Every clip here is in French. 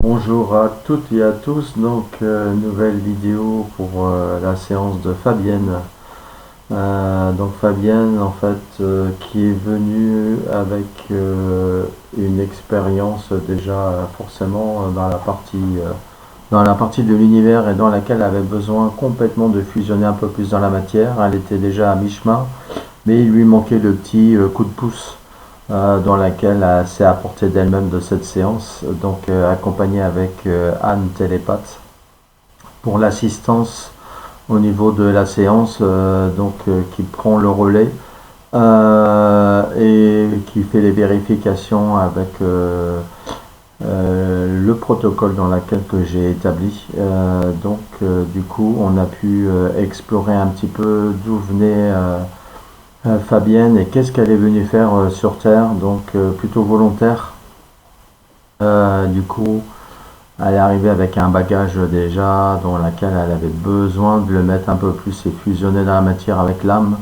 Bonjour à toutes et à tous, donc nouvelle vidéo pour la séance de Fabienne. Donc Fabienne en fait qui est venue avec une expérience déjà forcément dans la partie de l'univers et dans laquelle elle avait besoin complètement de fusionner un peu plus dans la matière. Elle était déjà à mi-chemin, mais il lui manquait le petit coup de pouce dans laquelle elle s'est apportée d'elle-même de cette séance, donc accompagnée avec Anne Télépathe pour l'assistance au niveau de la séance, qui prend le relais et qui fait les vérifications avec le protocole dans lequel que j'ai établi. Du coup, on a pu explorer un petit peu d'où venait Fabienne et qu'est-ce qu'elle est venue faire sur Terre, donc plutôt volontaire. Du coup, elle est arrivée avec un bagage déjà dans lequel elle avait besoin de le mettre un peu plus et fusionner dans la matière avec l'âme.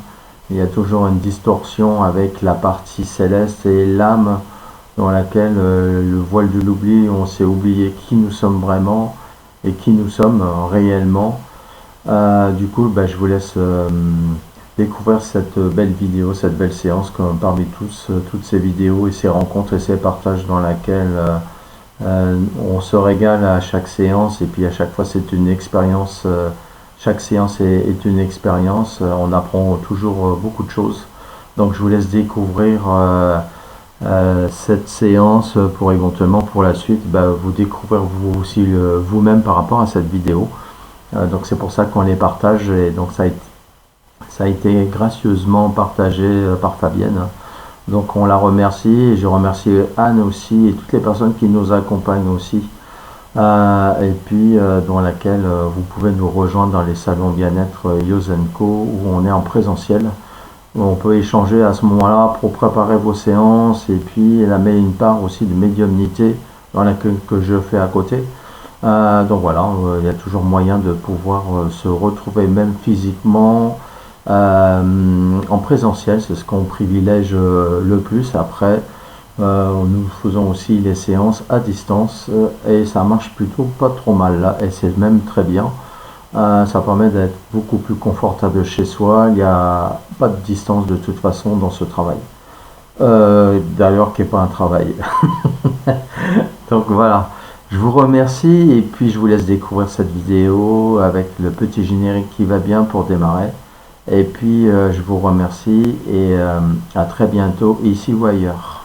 Il y a toujours une distorsion avec la partie céleste et l'âme dans laquelle le voile de l'oubli, on s'est oublié qui nous sommes vraiment et qui nous sommes réellement. Je vous laisse découvrir cette belle vidéo, cette belle séance, comme parmi toutes ces vidéos et ces rencontres et ces partages dans laquelle on se régale à chaque séance et puis à chaque fois c'est une expérience. Chaque séance est une expérience. On apprend toujours beaucoup de choses. Donc je vous laisse découvrir cette séance pour éventuellement pour la suite vous découvrir vous aussi vous-même par rapport à cette vidéo. Donc c'est pour ça qu'on les partage et donc ça a été gracieusement partagé par Fabienne. Donc on la remercie et je remercie Anne aussi et toutes les personnes qui nous accompagnent aussi. Dans laquelle vous pouvez nous rejoindre dans les salons bien-être Yosenko où on est en présentiel. Où on peut échanger à ce moment-là pour préparer vos séances et puis elle met une part aussi de médiumnité dans laquelle que je fais à côté. Il y a toujours moyen de pouvoir se retrouver même physiquement en présentiel, c'est ce qu'on privilège le plus. Après, nous faisons aussi les séances à distance et ça marche plutôt pas trop mal là et c'est même très bien. Ça permet d'être beaucoup plus confortable chez soi. Il n'y a pas de distance de toute façon dans ce travail. D'ailleurs, qui n'est pas un travail. Donc voilà. Je vous remercie et puis je vous laisse découvrir cette vidéo avec le petit générique qui va bien pour démarrer. Et puis je vous remercie et à très bientôt ici ou ailleurs.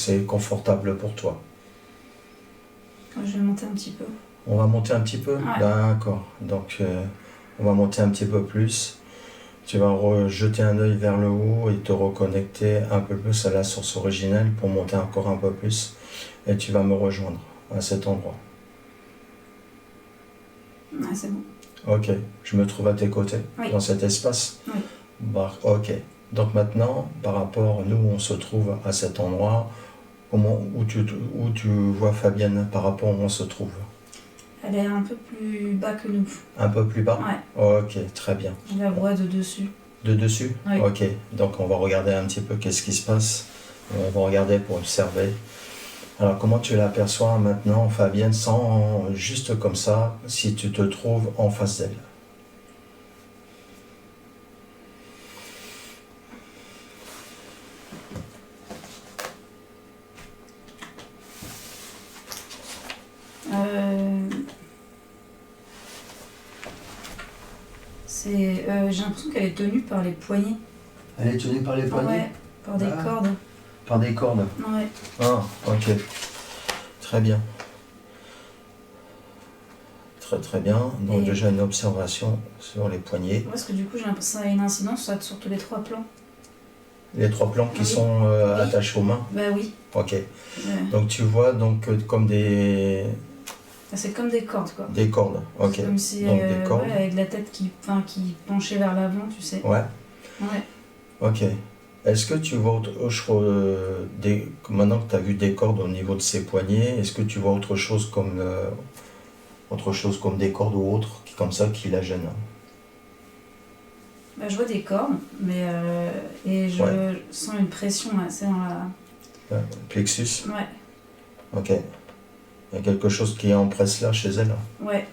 C'est confortable pour toi. Je vais monter un petit peu. On va monter un petit peu. Ouais. D'accord. Donc on va monter un petit peu plus. Tu vas jeter un œil vers le haut et te reconnecter un peu plus à la source originelle pour monter encore un peu plus. Et tu vas me rejoindre à cet endroit. Ouais, c'est bon. Ok. Je me trouve à tes côtés, oui. Dans cet espace. Oui. Ok. Donc maintenant, par rapport, nous on se trouve à cet endroit. Où tu vois Fabienne par rapport où on se trouve? Elle est un peu plus bas que nous. Un peu plus bas? Ouais. Ok, très bien. Je la vois de dessus. De dessus? Oui. Ok, donc on va regarder un petit peu qu'est-ce qui se passe. On va regarder pour observer. Alors comment tu l'aperçois maintenant, Fabienne, sans juste comme ça, si tu te trouves en face d'elle? J'ai l'impression qu'elle est tenue par les poignets. Elle est tenue par les poignets? Ouais, par des Ah. cordes. Par des cordes? Ouais. Ah, ok. Très bien. Très très bien. Donc Et- déjà une observation sur les poignets. Parce que du coup, j'ai l'impression que ça a une incidence sur tous les 3 plans. Les 3 plans qui Oui. sont Oui. attachés aux mains. Bah oui. Ok. Ouais. Donc tu vois donc comme des C'est comme des cordes, quoi. cordes. Ok. C'est comme si, Donc des cordes. ouais, avec la tête qui penchait vers l'avant, tu sais. Ouais. Ouais. Ok. Est-ce que tu vois maintenant que tu as vu des cordes au niveau de ses poignets, est-ce que tu vois autre chose comme des cordes ou autre comme ça qui la gêne? Bah, je vois des cordes, mais et je Ouais. sens une pression là, c'est dans la. Plexus? Ouais, Ok. Il y a quelque chose qui est en presse là chez elle? ouais.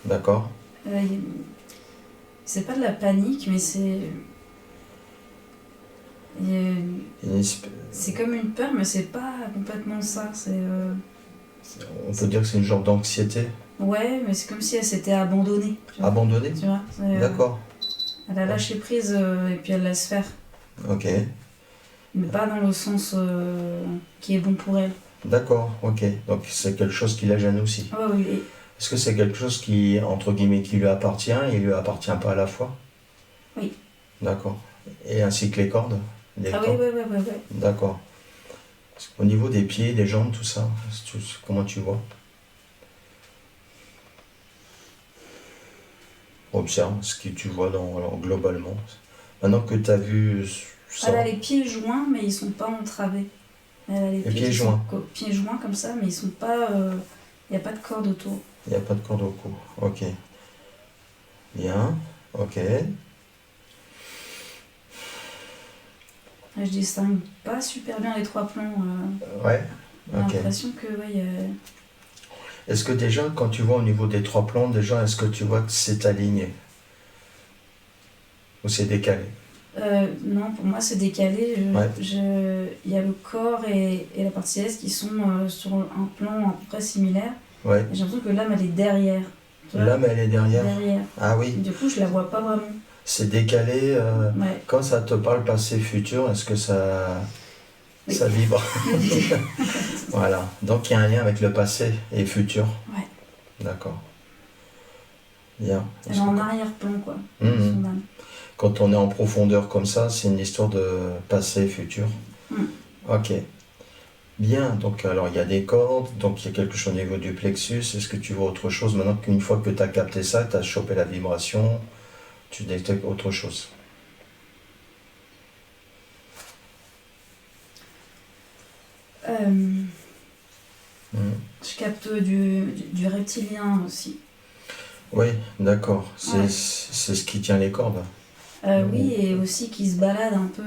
D'accord. Y- C'est pas de la panique, mais c'est comme une peur, mais c'est pas complètement ça. On peut dire que c'est une genre d'anxiété. Ouais, mais c'est comme si elle s'était abandonnée. Tu vois. Abandonnée? Tu vois, D'accord. Elle a lâché prise et puis elle laisse faire. Ok. Mais pas dans le sens qui est bon pour elle. D'accord, ok. Donc c'est quelque chose qui la gêne aussi. Ah ouais, oui. Est-ce que c'est quelque chose qui, entre guillemets, qui lui appartient et lui appartient pas à la fois? Oui. D'accord. Et ainsi que les cordes? Les Ah oui, cordes? ouais. D'accord. Au niveau des pieds, des jambes, tout ça, comment tu vois? Observe ce que tu vois globalement. Maintenant que tu as vu ça, Elle a les pieds joints, mais ils sont pas entravés. Elle a les pieds qui joints. sont pieds joints comme ça, mais ils sont pas. Il n'y a pas de corde autour. il n'y a pas de corde au cou. Ok. Bien. Ok. Et je distingue pas super bien les 3 plans. Ouais. J'ai Ok. l'impression que Est-ce que déjà, quand tu vois au niveau des 3 plans, déjà, est-ce que tu vois que c'est aligné? Ou c'est décalé? non, pour moi c'est décalé. Ouais. Il y a le corps et la partie est qui sont sur un plan à peu près similaire. Ouais. Et j'ai l'impression que l'âme elle est derrière. Tu vois, L'âme, elle est derrière. derrière. Ah oui. Du coup, je la vois pas vraiment. C'est décalé. Ouais. Quand ça te parle passé-futur, est-ce que ça, Oui. ça vibre? Voilà. Donc il y a un lien avec le passé et futur. Ouais. D'accord. Bien. Elle est en arrière-plan, quoi. Mhm. Son âme. Quand on est en profondeur comme ça, c'est une histoire de passé-futur. Ok. Bien. Donc alors il y a des cordes, donc il y a quelque chose au niveau du plexus. Est-ce que tu vois autre chose maintenant qu'une fois que tu as capté ça, tu as chopé la vibration, tu détectes autre chose? Je capte du reptilien aussi. Oui, d'accord. Ouais. C'est ce qui tient les cordes. Oui, et aussi qui se balade un peu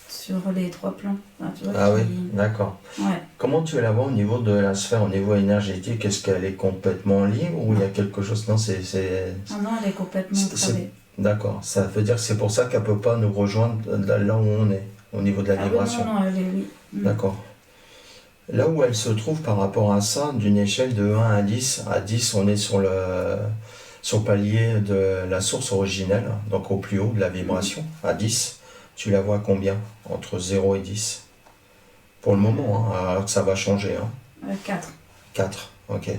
sur les 3 plans. Enfin, tu vois, Ah oui, qui- d'accord. Ouais. Comment tu la vois au niveau de la sphère, au niveau énergétique? Est-ce qu'elle est complètement libre ou il y a quelque chose? Non, c'est... Ah non, elle est complètement C'est- entravée. D'accord. Ça veut dire que c'est pour ça qu'elle ne peut pas nous rejoindre là où on est, au niveau de la Ah oui, vibration. non, elle est, oui. D'accord. Là où elle se trouve par rapport à ça, d'une échelle de 1 à 10, à 10 on est sur le palier de la source originelle, donc au plus haut de la vibration. À 10, tu la vois à combien? Entre 0 et 10? Pour le moment, hein, alors que ça va changer. Hein. 4. 4, ok.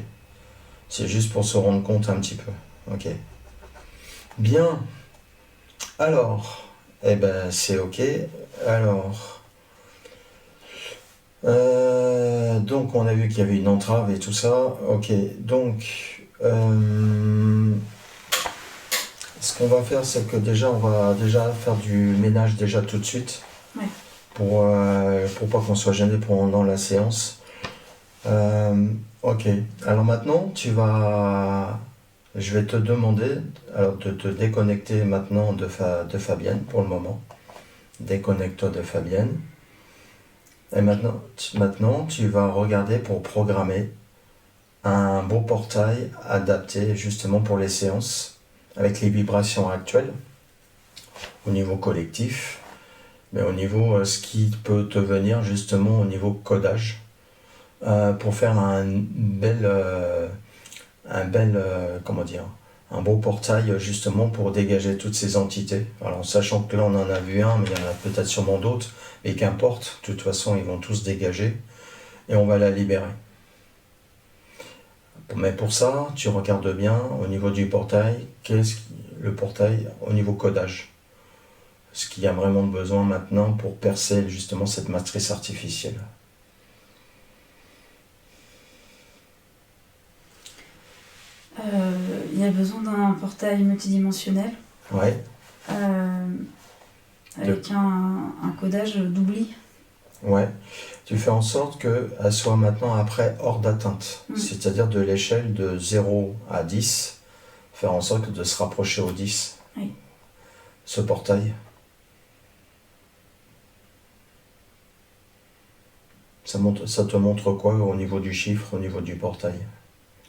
C'est juste pour se rendre compte un petit peu. Ok. Bien. Alors, eh ben c'est ok. Alors... donc on a vu qu'il y avait une entrave et tout ça. Ok, donc ce qu'on va faire, c'est que déjà on va déjà faire du ménage déjà tout de suite. Ouais. Pour pas qu'on soit gêné pendant la séance. Ok, alors maintenant je vais te demander alors, de te déconnecter maintenant de Fabienne pour le moment. Déconnecte-toi de Fabienne. Et maintenant, tu vas regarder pour programmer un beau portail adapté justement pour les séances avec les vibrations actuelles au niveau collectif, mais au niveau ce qui peut te venir justement au niveau codage pour faire un bel comment dire, un beau portail justement pour dégager toutes ces entités. Alors sachant que là on en a vu un, mais il y en a peut-être sûrement d'autres, et qu'importe, de toute façon ils vont tous dégager et on va la libérer. Mais pour ça, tu regardes bien au niveau du portail, le portail au niveau codage. Ce qu'il y a vraiment besoin maintenant pour percer justement cette matrice artificielle. Il y a besoin d'un portail multidimensionnel Ouais. avec un codage d'oubli. Ouais. Tu fais en sorte qu'elle soit maintenant après hors d'atteinte. C'est-à-dire de l'échelle de 0 à 10, faire en sorte de se rapprocher au 10. Oui. Ce portail. Ça te montre quoi au niveau du chiffre, au niveau du portail?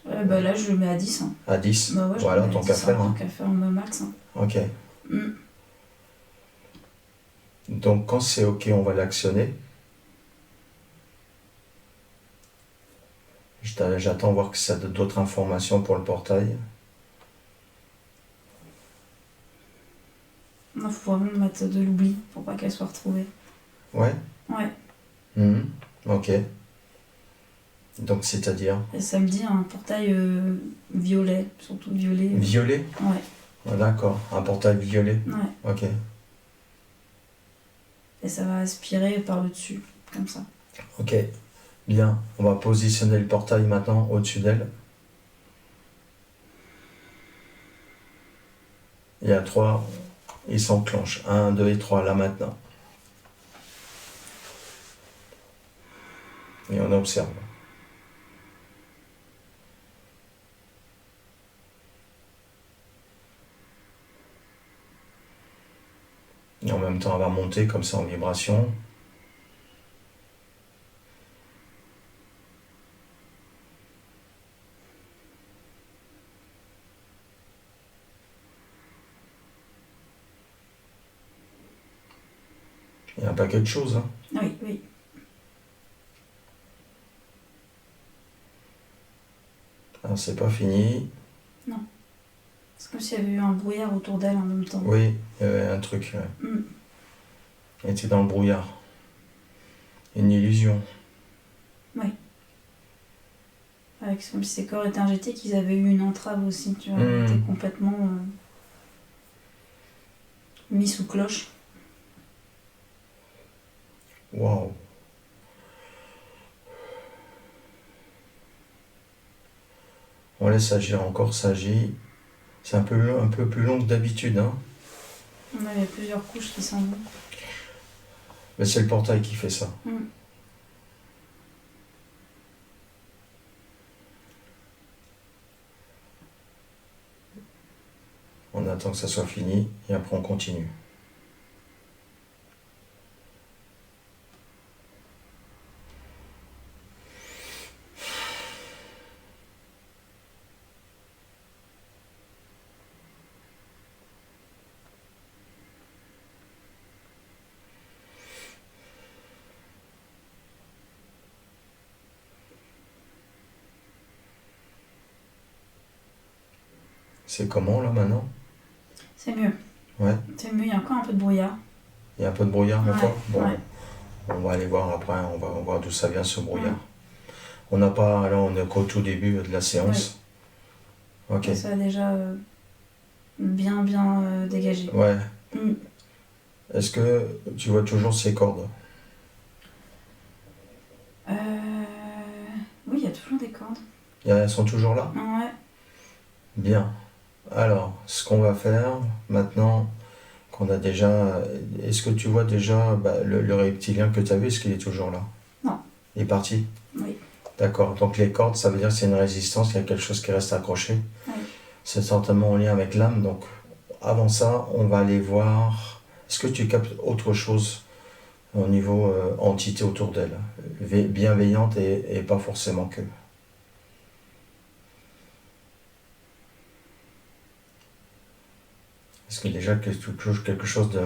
Là, je le mets à 10. Hein. À 10. Bah ouais, voilà, tant qu'à faire. Tant qu'à faire, on met max. Hein. Ok. Donc quand c'est ok, on va l'actionner. J'attends voir que ça donne d'autres informations pour le portail. Il faut vraiment mettre de l'oubli pour pas qu'elle soit retrouvée. Ouais. Ouais. Ok. Donc c'est-à-dire? Et ça me dit un portail violet, surtout violet. Violet? Ouais. Ah, d'accord, un portail violet. Ouais. Ok. Et ça va aspirer par le dessus, comme ça. Ok. Bien, on va positionner le portail maintenant au-dessus d'elle. Et à 3, il s'enclenche. 1, 2 et 3, là maintenant. Et on observe. Et en même temps, elle va monter comme ça en vibration. Il y a un paquet de choses. Hein. Oui. Alors, c'est pas fini. Non. C'est comme s'il y avait eu un brouillard autour d'elle en même temps. Oui, il y avait un truc. Ouais. Elle était dans le brouillard. Une illusion. Oui. C'est comme si ces corps énergétiques, ils avaient eu une entrave aussi, tu vois. Ils étaient complètement mis sous cloche. Waouh. On laisse agir encore, ça agit. C'est un peu plus long que d'habitude. Hein. Il y a plusieurs couches qui s'en vont. Mais c'est le portail qui fait ça. On attend que ça soit fini et après on continue. C'est comment là maintenant? C'est mieux. Ouais. C'est mieux, il y a encore un peu de brouillard. Il y a un peu de brouillard encore? Bon. Ouais. On va aller voir après, on va voir d'où ça vient ce brouillard. On n'a pas, là on est qu'au tout début de la séance. Ok. Ça a déjà bien dégagé. Ouais. Est-ce que tu vois toujours ces cordes? Oui, il y a toujours des cordes. Elles sont toujours là? Ouais. Bien. Alors, ce qu'on va faire maintenant, qu'on a déjà... Est-ce que tu vois déjà le reptilien que tu as vu, est-ce qu'il est toujours là? Non. Il est parti? Oui. D'accord. Donc les cordes, ça veut dire que c'est une résistance, il y a quelque chose qui reste accroché. Oui. C'est certainement en lien avec l'âme. Donc avant ça, on va aller voir... Est-ce que tu captes autre chose au niveau entité autour d'elle? Bienveillante et pas forcément que. Est-ce que déjà quelque chose de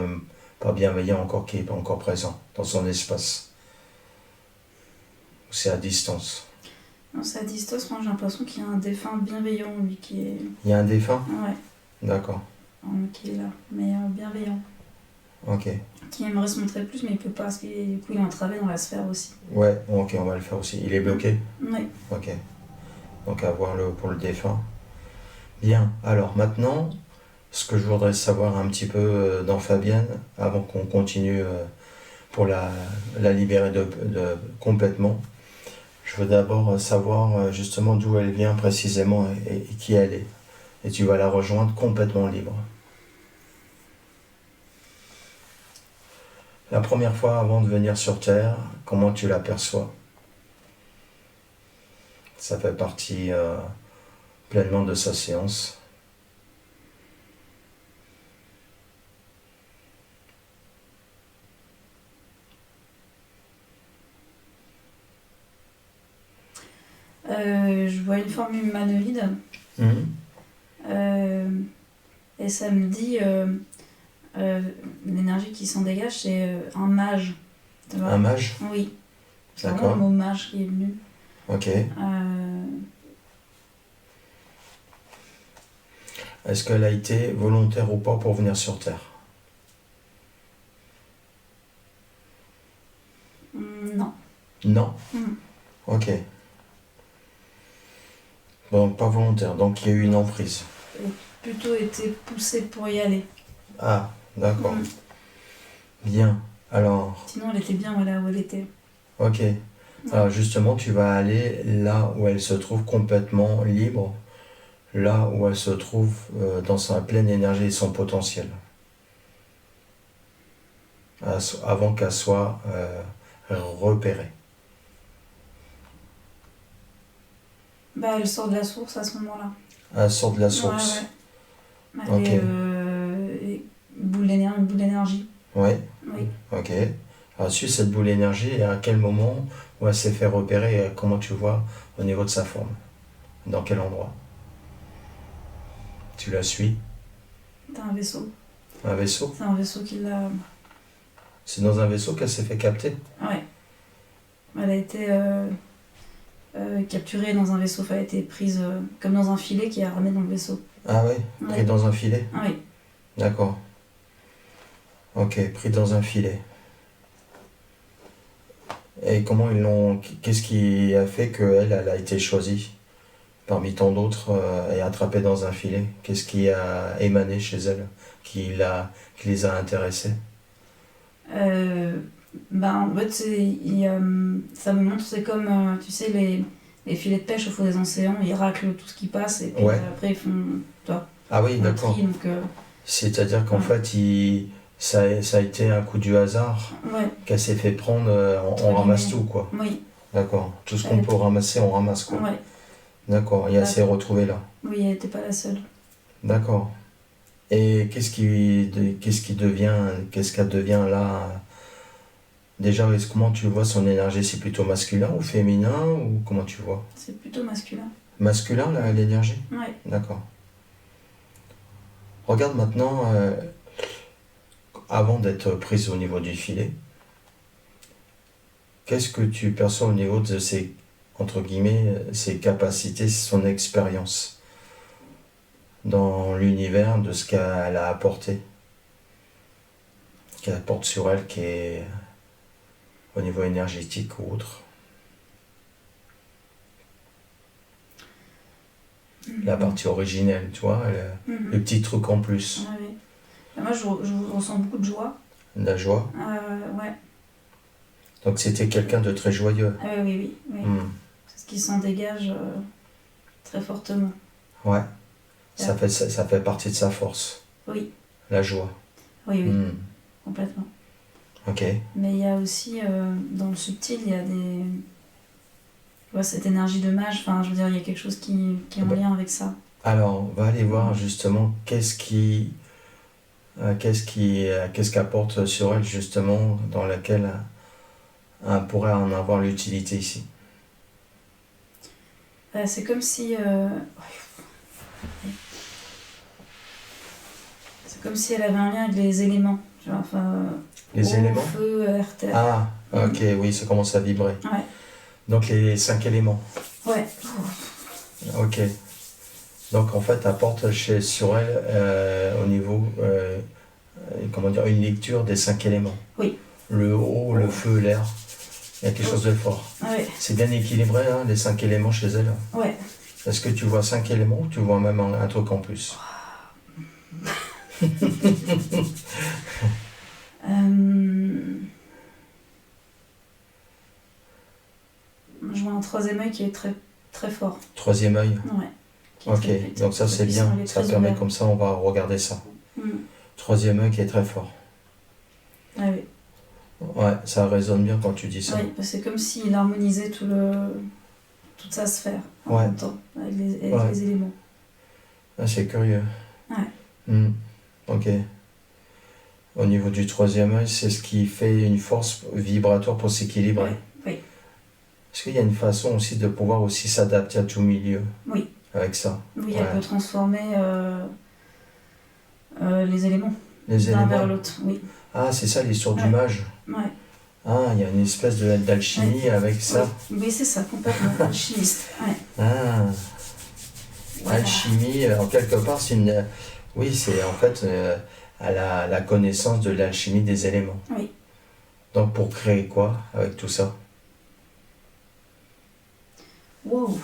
pas bienveillant encore qui n'est pas encore présent dans son espace? C'est à distance. Non, c'est à distance, moi j'ai l'impression qu'il y a un défunt bienveillant, lui, qui est. Il y a un défunt? Ouais, D'accord. qui est là, mais bienveillant. Ok. Qui aimerait se montrer plus, mais il peut pas, parce que du coup il est entravé dans la sphère aussi. Ouais, ok, on va le faire aussi. Il est bloqué? Oui. Ok. Donc à voir pour le défunt. Bien. Alors maintenant, ce que je voudrais savoir un petit peu dans Fabienne, avant qu'on continue pour la libérer complètement, je veux d'abord savoir justement d'où elle vient précisément et qui elle est. Et tu vas la rejoindre complètement libre. La première fois avant de venir sur Terre, comment tu l'aperçois? Ça fait partie pleinement de sa séance. Je vois une forme humanoïde. Et ça me dit l'énergie qui s'en dégage, c'est un mage. Tu vois? Un mage? Oui. C'est vraiment D'accord. le mot mage qui est venu. Ok. Est-ce qu'elle a été volontaire ou pas pour venir sur Terre? Non. Non? Mm. Ok. Bon, pas volontaire, donc il y a eu une emprise. Plutôt été poussée pour y aller. Ah, d'accord. Mm. Bien. Alors, Sinon, elle était bien voilà, où elle était. ok. Alors justement, tu vas aller là où elle se trouve complètement libre, là où elle se trouve dans sa pleine énergie et son potentiel, avant qu'elle soit repérée. Bah, elle sort de la source à ce moment-là. Elle sort de la source. Ouais, ouais. Elle est une boule d'énergie. Ouais. Oui. Ok. Alors, suis cette boule d'énergie et à quel moment où elle s'est fait repérer, comment tu vois au niveau de sa forme? Dans quel endroit? Tu la suis? T'as un vaisseau. Un vaisseau? C'est un vaisseau qui l'a. C'est dans un vaisseau qu'elle s'est fait capter? Ouais. Elle a été capturée dans un vaisseau. Enfin, elle a été prise comme dans un filet qui a ramené dans le vaisseau. Ah oui, pris Ouais. dans un filet? Ah oui. D'accord. Ok, pris dans un filet. Et comment ils l'ont... Qu'est-ce qui a fait qu'elle, elle a été choisie parmi tant d'autres et attrapée dans un filet? Qu'est-ce qui a émané chez elle qui les a intéressés? En fait, ça me montre, c'est comme, tu sais, les filets de pêche au fond des océans, ils raclent tout ce qui passe et puis Ouais. après ils font, toi, Ah oui, un d'accord. tri, donc, C'est-à-dire qu'en ouais. fait, ça a été un coup du hasard Ouais, qu'elle s'est fait prendre, entre on ramasse guillemets. tout, quoi. Oui, D'accord. Tout ce qu'on peut ramasser, on ramasse, quoi. ouais. D'accord. Et elle s'est D'accord. retrouvée là. Oui, elle n'était pas la seule. D'accord. Et qu'est-ce qu'elle devient là? Déjà, comment tu vois son énergie? C'est plutôt masculin ou féminin ou comment tu vois? C'est plutôt masculin. Masculin, l'énergie? Ouais. D'accord. Regarde maintenant, avant d'être prise au niveau du filet, qu'est-ce que tu perçois au niveau de ses, entre guillemets, ses capacités, son expérience dans l'univers, de ce qu'elle a apporté, qu'elle apporte sur elle, qui est au niveau énergétique ou autre? La partie originelle, tu vois, le petit truc en plus. Ouais, oui. Moi, je ressens beaucoup de joie. La joie. Ouais. Donc c'était quelqu'un de très joyeux. Oui. C'est ce qui s'en dégage très fortement. Ouais. Ça fait partie de sa force. Oui. La joie. Oui, complètement. Ok. Mais il y a aussi, dans le subtil, il y a des... cette énergie de mage, enfin, je veux dire, il y a quelque chose qui est en lien avec ça. Alors, on va aller voir justement qu'est-ce qu'apporte sur elle justement, dans laquelle on pourrait en avoir l'utilité ici. C'est comme si... c'est comme si elle avait un lien avec les éléments. Genre, enfin, Les eau, éléments? feu, air, terre. Ah, ok, oui, ça commence à vibrer. Ouais. Donc les 5 éléments. Ouais. Ok. Donc en fait, apporte sur elle au niveau, comment dire, une lecture des 5 éléments. Oui. Le eau, le feu, l'air. Il y a quelque chose de fort. Ouais. C'est bien équilibré, hein, les 5 éléments chez elle. Ouais. Est-ce que tu vois 5 éléments ou tu vois même un truc en plus? Je vois un troisième œil qui est très, très fort. Troisième œil. Ouais. Ok, donc ça c'est bien. Elle est Ça très permet ouverte. comme ça, on va regarder ça. Mm. Troisième œil qui est très fort. Ah oui. Ouais, ça résonne bien quand tu dis ça. Oui, parce que c'est comme s'il harmonisait toute sa sphère en Ouais. même temps, avec Ouais. les éléments. Ah, c'est curieux. Ouais. Ok. Au niveau du troisième œil, c'est ce qui fait une force vibratoire pour s'équilibrer. Ouais. Oui. Est-ce qu'il y a une façon aussi de pouvoir aussi s'adapter à tout milieu Oui. avec ça? Oui, Ouais. elle peut transformer les éléments Les d'un éléments. vers l'autre. Oui. Ah, c'est ça l'histoire du Ouais. mage. Ouais. Ah, il y a une espèce d'alchimie avec ça. Oui, c'est ça, complètement. Alchimiste. Ouais. Ah, Voilà. alchimie, en quelque part, c'est une. Oui, c'est en fait la connaissance de l'alchimie des éléments. Oui. Donc pour créer quoi avec tout ça? Wow.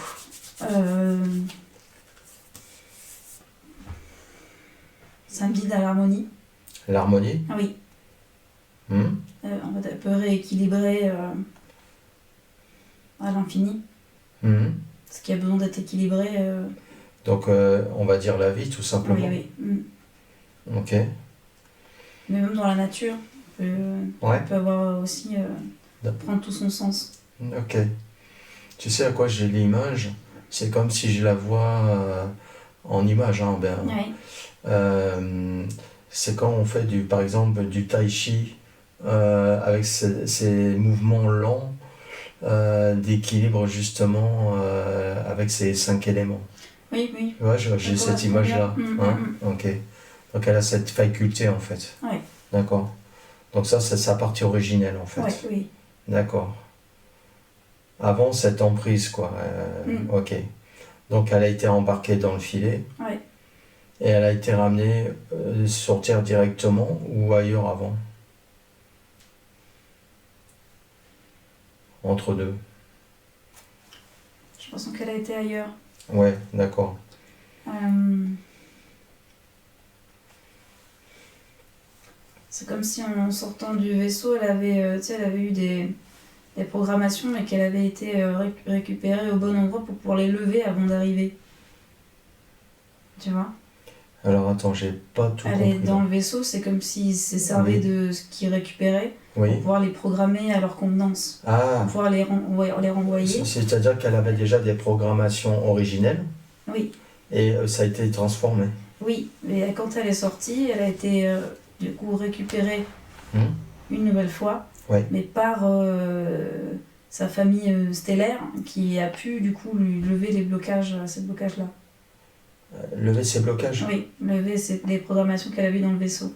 Ça me guide à l'harmonie. L'harmonie? Ah oui. Hmm. En fait, elle peut rééquilibrer à l'infini. Hmm. Ce qui a besoin d'être équilibré. Donc on va dire la vie tout Oui, simplement. oui. Ok. Mais même dans la nature, Ouais. elle peut avoir aussi prendre tout son sens. Ok. Tu sais à quoi j'ai l'image? C'est comme si je la vois en image. Hein, Oui. C'est quand on fait par exemple du tai chi avec ces mouvements lents d'équilibre justement avec ces 5 éléments. Oui, oui. Ouais, j'ai Ça cette correspond image-là. bien. Hein? Ok. Donc elle a cette faculté en fait. Oui. D'accord. Donc ça, c'est sa partie originelle en fait. Ouais, oui. D'accord. Avant cette emprise, quoi. Ok. Donc elle a été embarquée dans le filet. Ouais. Et elle a été ramenée sur Terre directement ou ailleurs avant? Entre deux. Je pense qu'elle a été ailleurs. Ouais, d'accord. C'est comme si en sortant du vaisseau, elle avait, elle avait eu des programmations, mais qu'elle avait été récupérée au bon endroit pour pouvoir les lever avant d'arriver. Tu vois? Alors attends, j'ai pas tout Elle compris. est dans le vaisseau, c'est comme s'il s'est servi Oui. de ce qu'il récupérait Oui. pour pouvoir les programmer à leur convenance. Ah, Pour pouvoir les renvoyer. c'est-à-dire qu'elle avait déjà des programmations originelles Oui, et ça a été transformé. oui. Mais quand elle est sortie, elle a été du coup récupérée une nouvelle fois, Ouais. mais par sa famille stellaire qui a pu du coup lui lever les blocages, ces blocages-là. Lever ses blocages? Oui, lever les programmations qu'elle avait dans le vaisseau.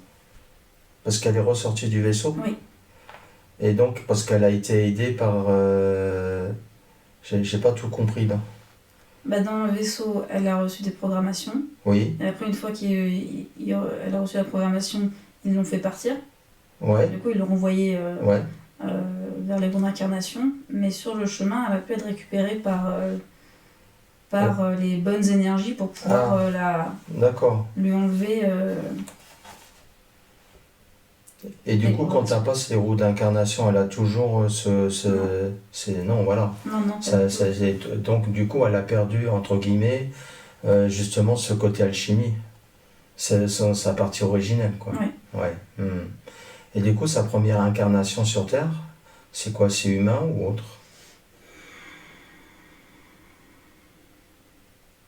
Parce qu'elle est ressortie du vaisseau? Oui. Et donc, parce qu'elle a été aidée par... J'ai pas tout compris là. Bah, dans le vaisseau, elle a reçu des programmations. Oui. Et après, une fois qu'elle a reçu la programmation, ils l'ont fait partir. Ouais. Du coup, ils l'ont renvoyée Ouais. vers les bonnes incarnations. Mais sur le chemin, elle a pu être récupérée par les bonnes énergies pour pouvoir D'accord. lui enlever. Et du Les coup, quand programmations. elle passe les roues d'incarnation, elle a toujours Non, voilà. Non, Donc, du coup, elle a perdu, entre guillemets, justement, ce côté alchimie. C'est sa partie originelle, quoi. Oui. Ouais. Et du coup, sa première incarnation sur Terre, c'est quoi? C'est humain ou autre?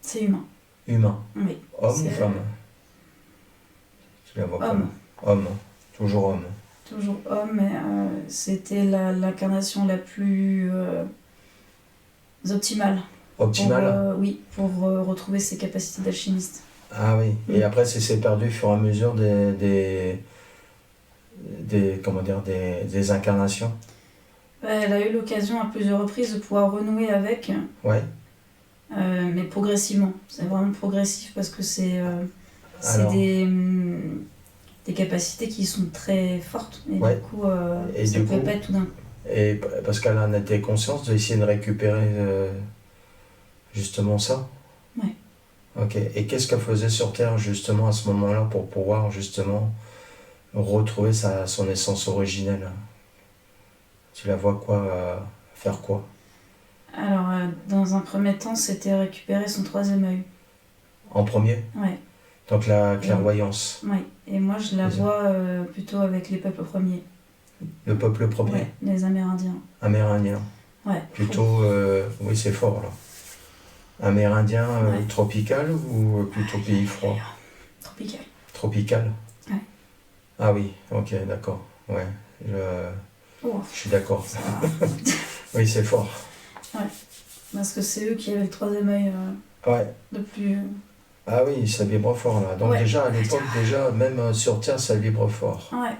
C'est humain. Humain. Oui. Homme ou C'est femme? Tu la vois homme. comment? Homme. Toujours homme. Toujours homme, mais c'était l'incarnation la plus optimale. Optimal? Oui, pour retrouver ses capacités d'alchimiste. Ah oui. Et après, c'est perdu au fur et à mesure des incarnations. Elle a eu l'occasion à plusieurs reprises de pouvoir renouer avec, Ouais. mais progressivement. C'est vraiment progressif parce que c'est Alors, des capacités qui sont très fortes. Et ouais. du coup, Et ça du peut coup, pas être tout d'un coup. et parce qu'elle en était conscience d'essayer de récupérer justement ça. Ouais. Ok. Et qu'est-ce qu'elle faisait sur Terre justement à ce moment-là pour pouvoir justement retrouver son essence originelle? Tu la vois quoi faire quoi? Alors, dans un premier temps, c'était récupérer son troisième œil. En premier? Ouais. Donc la Et, clairvoyance. ouais. Et moi, je la Les- vois plutôt avec les peuples premiers. Le peuple premier, Ouais, les Amérindiens. amérindien. Ouais. Plutôt, oui c'est fort là. Amérindien Ouais. tropical ou plutôt pays froid? Tropical. Tropical? Ouais. Ah oui, ok, d'accord. Ouais, Oh, je suis d'accord. ça... Oui, c'est fort. Ouais. Parce que c'est eux qui avaient le troisième œil Ouais. le plus. Ah oui, ça vibre fort là. Donc Ouais. déjà à l'époque, déjà même sur Terre, ça vibre fort. Ouais.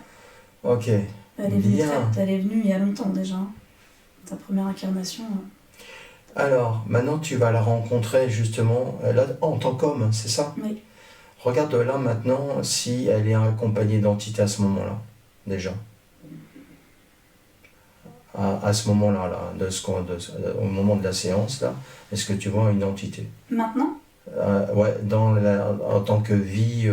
Ok. Elle est venue Bien. elle est venue il y a longtemps déjà. Ta première incarnation. Alors, maintenant tu vas la rencontrer justement là en tant qu'homme, c'est ça? Oui. Regarde là maintenant si elle est accompagnée d'entités à ce moment-là, déjà. À ce moment-là, là, au moment de la séance, là, est-ce que tu vois une entité? Maintenant? Ouais, en tant que vie,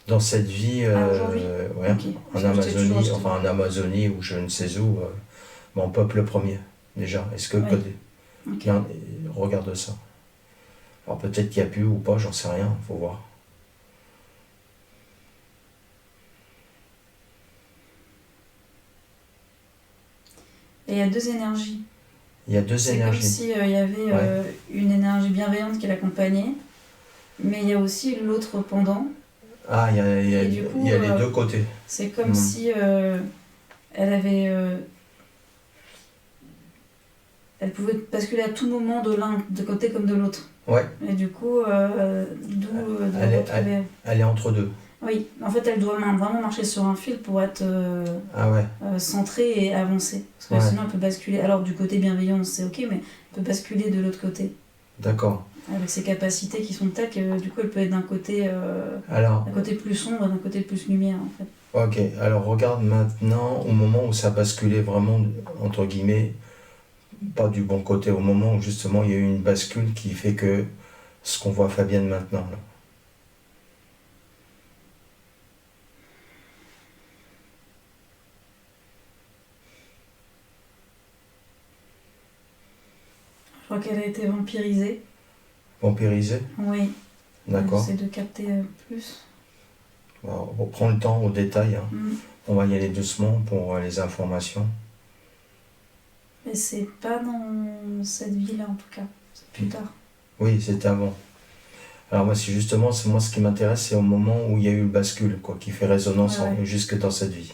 dans cette vie, Aujourd'hui? ouais, Ok. en Parce que j'étais toujours Amazonie, jetée. enfin en Amazonie ou je ne sais où, mon peuple premier, déjà. Est-ce que Oui. Ok. regarde ça. Alors peut-être qu'il y a plus ou pas, j'en sais rien, faut voir. Et il y a deux énergies. Il y a deux C'est énergies. comme s'il y avait Ouais. une énergie bienveillante qui l'accompagnait, mais il y a aussi l'autre pendant. Ah, Et du coup, il y a les deux côtés. c'est comme si elle avait. Elle pouvait basculer à tout moment de l'un de côté comme de l'autre. Ouais, Et du coup, d'où de Elle est- retrouver. elle est entre deux. Oui, en fait, elle doit vraiment marcher sur un fil pour être Ah ouais, centrée et avancer. Parce que Ouais. sinon, elle peut basculer. Alors, du côté bienveillant, c'est ok, mais elle peut basculer de l'autre côté. d'accord. Avec ses capacités qui sont telles que du coup, elle peut être d'un côté Alors, plus sombre et d'un côté plus lumière, en fait. ok, alors regarde maintenant au moment où ça basculait vraiment, entre guillemets, pas du bon côté, au moment où justement il y a eu une bascule qui fait que ce qu'on voit Fabienne maintenant, là. Je crois qu'elle a été vampirisée. Vampirisée, Oui. d'accord. J'essaie de capter plus. Alors, on prend le temps au détail, hein. Mm. On va y aller doucement pour les informations. Mais c'est pas dans cette vie-là, en tout cas. C'est plus tard. Oui, c'était avant. Alors moi, c'est moi ce qui m'intéresse, c'est au moment où il y a eu le bascule, quoi, qui fait résonance Ouais. jusque dans cette vie.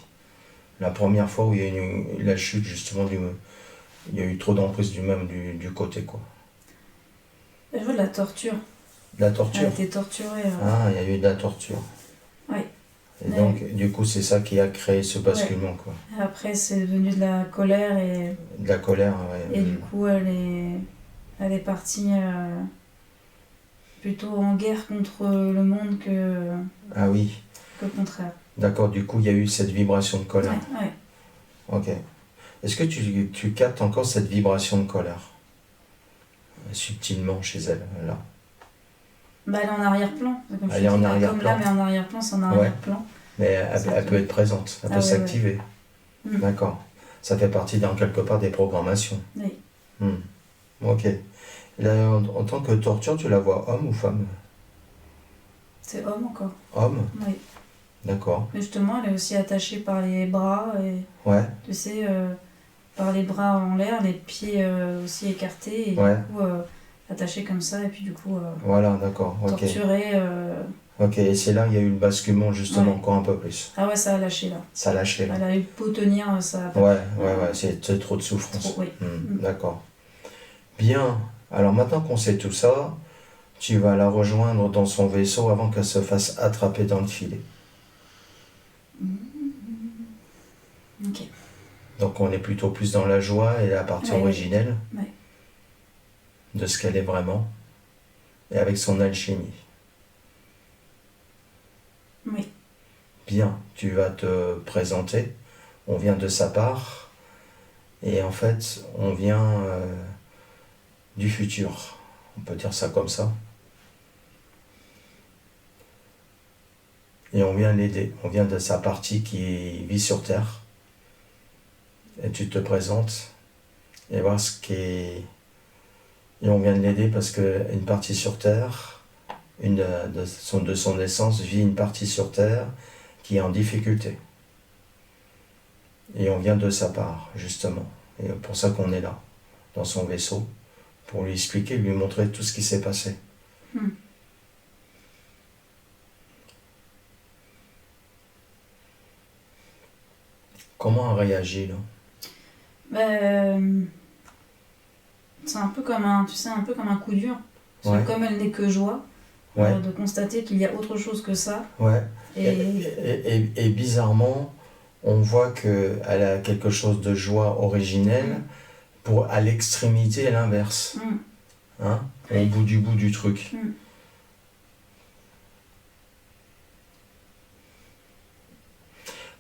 La première fois où il y a eu la chute, justement, il y a eu trop d'emprise du côté, quoi. Et je vois de la torture. De la Elle a torture. été torturée. Ah, il y a eu de la torture. Ouais. Et Ouais. donc, du coup, c'est ça qui a créé ce basculement, quoi. Et après, c'est devenu de la colère et De la colère, ouais. du coup, elle est partie plutôt en guerre contre le monde Ah oui, que le contraire. d'accord, du coup, il y a eu cette vibration de colère. Ouais, ouais. Ok. Est-ce que tu captes encore cette vibration de colère? Subtilement chez elle, là. Bah, elle est en arrière-plan. Comme je Elle est en dis, comme arrière-plan. là, mais en arrière-plan, c'est en arrière-plan. Mais elle peut être présente, elle peut ouais, s'activer. Ouais. D'accord. Ça fait partie, dans quelque part, des programmations. Oui. Ok. Là, en tant que torture, tu la vois homme ou femme? C'est homme encore. Homme? Oui. D'accord. Mais justement, elle est aussi attachée par les bras et Ouais. tu sais, par les bras en l'air, les pieds aussi écartés et Ouais. du coup attachée comme ça et puis du coup Voilà, d'accord. Ok. torturée. Ok, et c'est là qu'il y a eu le basculement, justement, Ouais. encore un peu plus. Ah ouais, ça a lâché là. Ça a lâché, là. Elle a eu beau tenir, ça a pas. Ouais, c'est trop de souffrance. Trop, oui. D'accord. Bien. Alors maintenant qu'on sait tout ça, tu vas la rejoindre dans son vaisseau avant qu'elle se fasse attraper dans le filet. Ok. Donc on est plutôt plus dans la joie et la partie Ouais, originelle. ouais. de ce qu'elle est vraiment et avec son alchimie. Oui. Bien, tu vas te présenter, on vient de sa part, et en fait, on vient du futur. On peut dire ça comme ça. Et on vient l'aider. On vient de sa partie qui vit sur Terre. Et tu te présentes et voir ce qui est... Et on vient de l'aider parce qu'une partie sur Terre, de son essence, vit une partie sur Terre qui est en difficulté. Et on vient de sa part, justement. Et c'est pour ça qu'on est là, dans son vaisseau, pour lui expliquer, lui montrer tout ce qui s'est passé. Comment elle réagit là? C'est un peu comme un, tu sais, un peu comme un coup dur. Parce Ouais. que comme elle n'est que joie, Ouais. de constater qu'il y a autre chose que ça. Ouais. Et Et bizarrement, on voit qu'elle a quelque chose de joie originelle pour à l'extrémité l'inverse. Hein? Au bout du truc.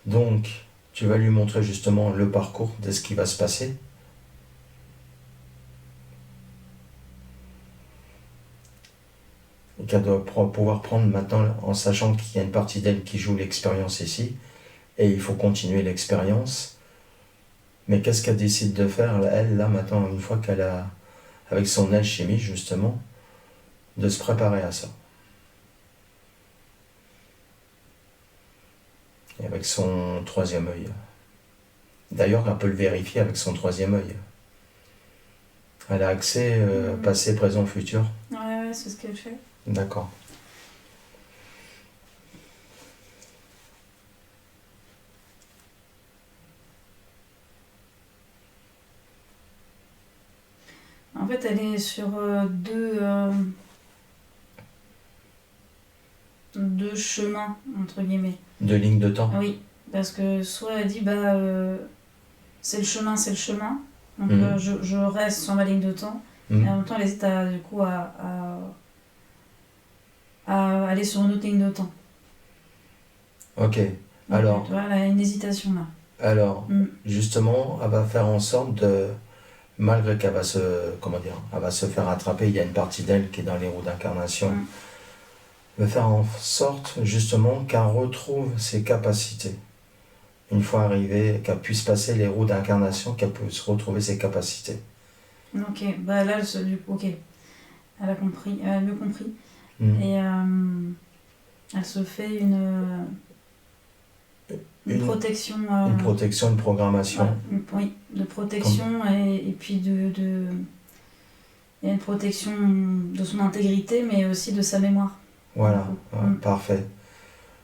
Donc, tu vas lui montrer justement le parcours de ce qui va se passer. Et qu'elle doit pouvoir prendre maintenant, en sachant qu'il y a une partie d'elle qui joue l'expérience ici, et il faut continuer l'expérience. Mais qu'est-ce qu'elle décide de faire, elle, là, maintenant, une fois qu'elle a, avec son alchimie, justement, de se préparer à ça. Et avec son troisième œil. D'ailleurs, elle peut le vérifier avec son troisième œil. Elle a accès passé, présent, futur. ouais, c'est ce qu'elle fait. D'accord. En fait, elle est sur deux chemins, entre guillemets. Deux lignes de temps. Oui, parce que soit elle dit, c'est le chemin, c'est le chemin. Donc je reste sur ma ligne de temps. Et en même temps, elle hésite à aller sur une autre ligne de temps. Ok. Donc, Alors, tu vois, elle a une hésitation là. Alors, justement, elle va faire en sorte de, malgré qu'elle va elle va se faire attraper, il y a une partie d'elle qui est dans les roues d'incarnation, va faire en sorte, justement, qu'elle retrouve ses capacités. Une fois arrivée, qu'elle puisse passer les roues d'incarnation, qu'elle puisse retrouver ses capacités. Ok, là, ok. Elle a compris, elle a mieux compris. Et elle se fait une protection. Une protection, une programmation. Oui, de protection et puis il y a une protection de son intégrité, mais aussi de sa mémoire. Voilà, parfait.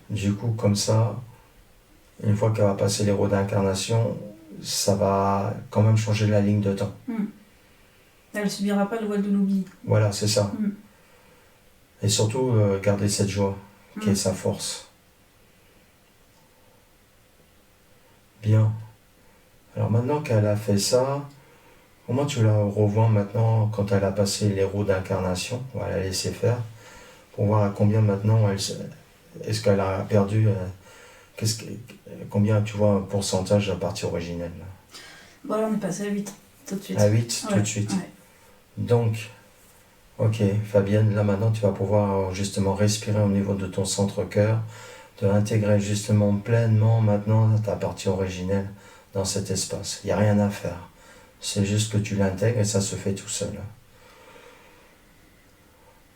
Du coup, comme ça, une fois qu'elle va passer les roues d'incarnation, ça va quand même changer la ligne de temps. Elle ne subira pas le voile de l'oubli. Voilà, c'est ça. Et surtout, garder cette joie, qui est sa force. Bien. Alors maintenant qu'elle a fait ça, comment tu la revois maintenant quand elle a passé les roues d'incarnation? On va la laisser faire pour voir à combien maintenant est-ce qu'elle a perdu, combien tu vois un pourcentage de la partie originelle. Voilà, on est passé à 8 tout de suite. À 8 tout de suite. Ouais. Donc, ok Fabienne, là maintenant tu vas pouvoir justement respirer au niveau de ton centre-cœur, de intégrer justement pleinement maintenant ta partie originelle dans cet espace. Il n'y a rien à faire. C'est juste que tu l'intègres et ça se fait tout seul.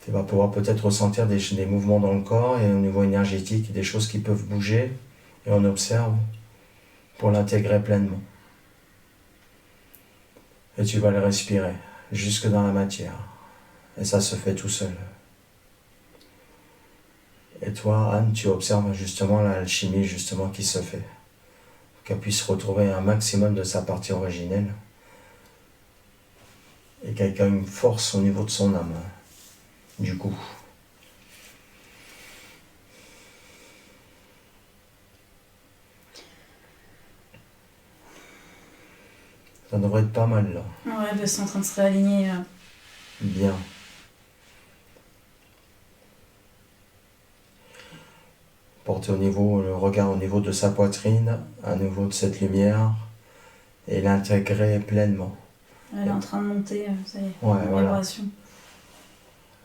Tu vas pouvoir peut-être ressentir des mouvements dans le corps et au niveau énergétique, des choses qui peuvent bouger et on observe pour l'intégrer pleinement. Et tu vas le respirer jusque dans la matière. Et ça se fait tout seul. Et toi, Anne, tu observes justement l'alchimie justement qui se fait. Qu'elle puisse retrouver un maximum de sa partie originelle. Et qu'elle ait une force au niveau de son âme. Du coup. Ça devrait être pas mal là. Ouais, c'est en train de se réaligner Bien. Porter le regard au niveau de sa poitrine, à niveau de cette lumière, et l'intégrer pleinement. Elle est en train de monter, ça y est, Ouais, en voilà. vibration.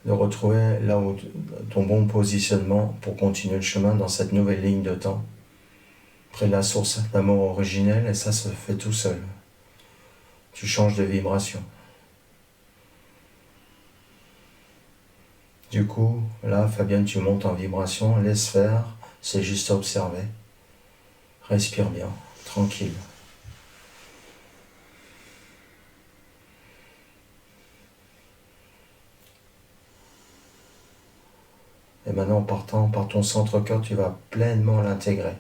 De retrouver là où ton bon positionnement pour continuer le chemin dans cette nouvelle ligne de temps, près de la source d'amour originelle, et ça se fait tout seul. Tu changes de vibration. Du coup, là, Fabienne, tu montes en vibration, laisse faire, c'est juste observer. Respire bien, tranquille. Et maintenant, en partant par ton centre-cœur, tu vas pleinement l'intégrer,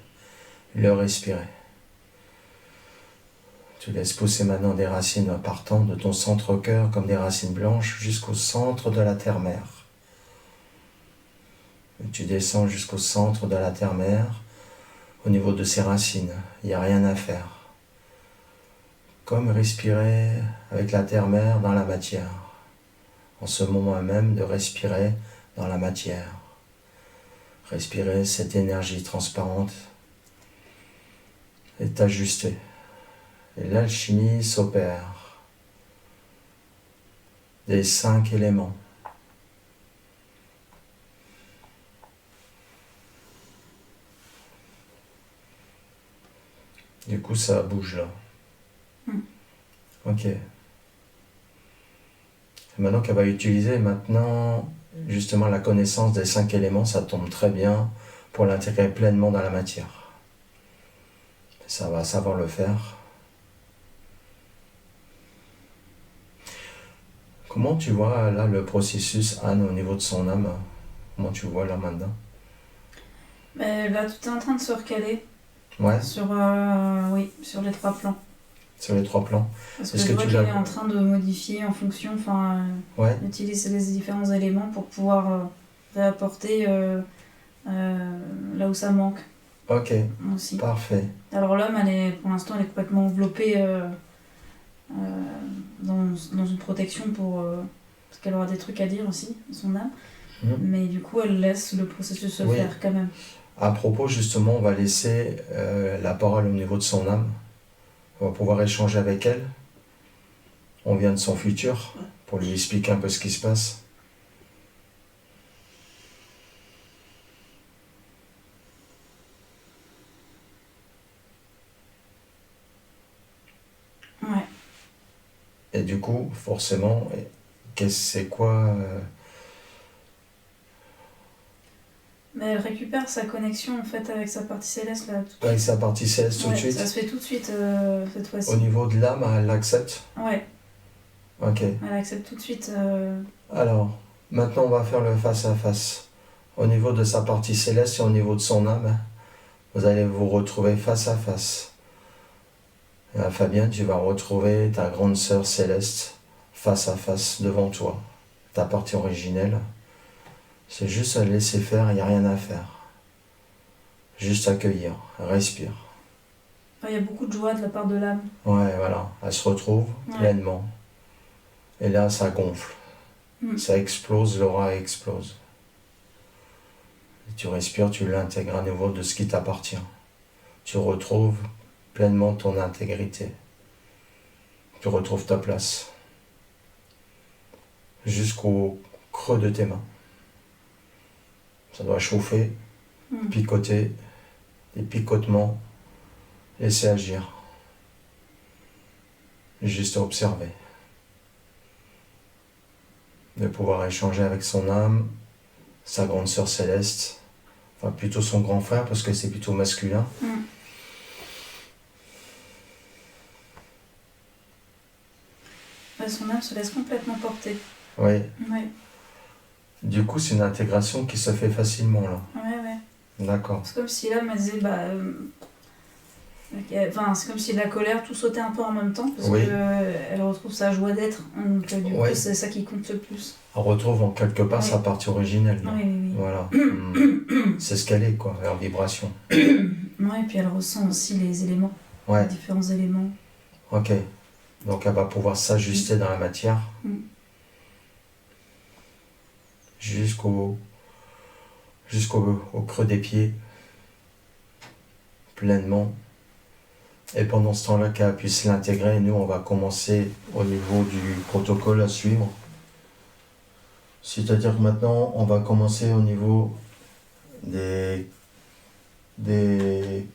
le respirer. Tu laisses pousser maintenant des racines partant de ton centre-cœur comme des racines blanches jusqu'au centre de la terre-mère. Tu descends jusqu'au centre de la terre-mère, au niveau de ces racines. Il n'y a rien à faire. Comme respirer avec la terre-mère dans la matière. En ce moment même de respirer dans la matière. Respirer cette énergie transparente et t'ajuster. Et l'alchimie s'opère. Des 5 éléments. Du coup, ça bouge là. Ok. Et maintenant qu'elle va utiliser justement la connaissance des 5 éléments, ça tombe très bien pour l'intégrer pleinement dans la matière. Ça va savoir le faire. Comment tu vois là le processus, Anne, au niveau de son âme? Comment tu vois là maintenant? Mais là, tout est en train de se recaler Ouais, sur les 3 plans. sur les 3 plans. Parce que Est-ce je que vois tu qu'il l'as... est en train de modifier en fonction, Ouais, d'utiliser les différents éléments pour pouvoir réapporter là où ça manque ok, aussi. parfait. Alors l'homme, pour l'instant, elle est complètement enveloppée dans une protection parce qu'elle aura des trucs à dire aussi, son âme. Mais du coup, elle laisse le processus se Oui. faire quand même. À propos, justement, on va laisser la parole au niveau de son âme. On va pouvoir échanger avec elle. On vient de son futur pour lui expliquer un peu ce qui se passe. Ouais. Et du coup, forcément, c'est quoi Mais elle récupère sa connexion en fait avec sa partie céleste là. Tout de avec suite. sa partie céleste tout de Ouais, suite? ça se fait tout de suite cette fois-ci. Au niveau de l'âme, elle l'accepte? Ouais, Ok. elle accepte tout de suite. Alors, maintenant, on va faire le face-à-face. Au niveau de sa partie céleste et au niveau de son âme, vous allez vous retrouver face à face. Et là, Fabien, tu vas retrouver ta grande sœur céleste face à face devant toi. Ta partie originelle. C'est juste à laisser faire, il n'y a rien à faire. Juste accueillir, respire. Il y a beaucoup de joie de la part de l'âme. Ouais, voilà, elle se retrouve pleinement. Et là, ça gonfle. Ça explose, l'aura explose. Et tu respires, tu l'intègres à nouveau de ce qui t'appartient. Tu retrouves pleinement ton intégrité. Tu retrouves ta place. Jusqu'au creux de tes mains. Ça doit chauffer, picoter, des picotements, laisser agir. Juste observer. De pouvoir échanger avec son âme, sa grande sœur céleste, enfin plutôt son grand frère parce que c'est plutôt masculin. Son âme se laisse complètement porter. Oui. Ouais. Du coup, c'est une intégration qui se fait facilement là. Ouais. D'accord. C'est comme si l'âme elle disait c'est comme si la colère tout sautait un peu en même temps parce qu'elle retrouve sa joie d'être. Donc du coup c'est ça qui compte le plus. Elle retrouve en quelque part sa partie originelle. Là. Oui. Voilà. C'est ce qu'elle est quoi, en vibration. Ouais, et puis elle ressent aussi les éléments. Les différents éléments. Ok. Donc elle va pouvoir s'ajuster dans la matière. jusqu'au au creux des pieds, pleinement. Et pendant ce temps-là, qu'elle puisse l'intégrer, nous, on va commencer au niveau du protocole à suivre. C'est-à-dire que maintenant, on va commencer au niveau des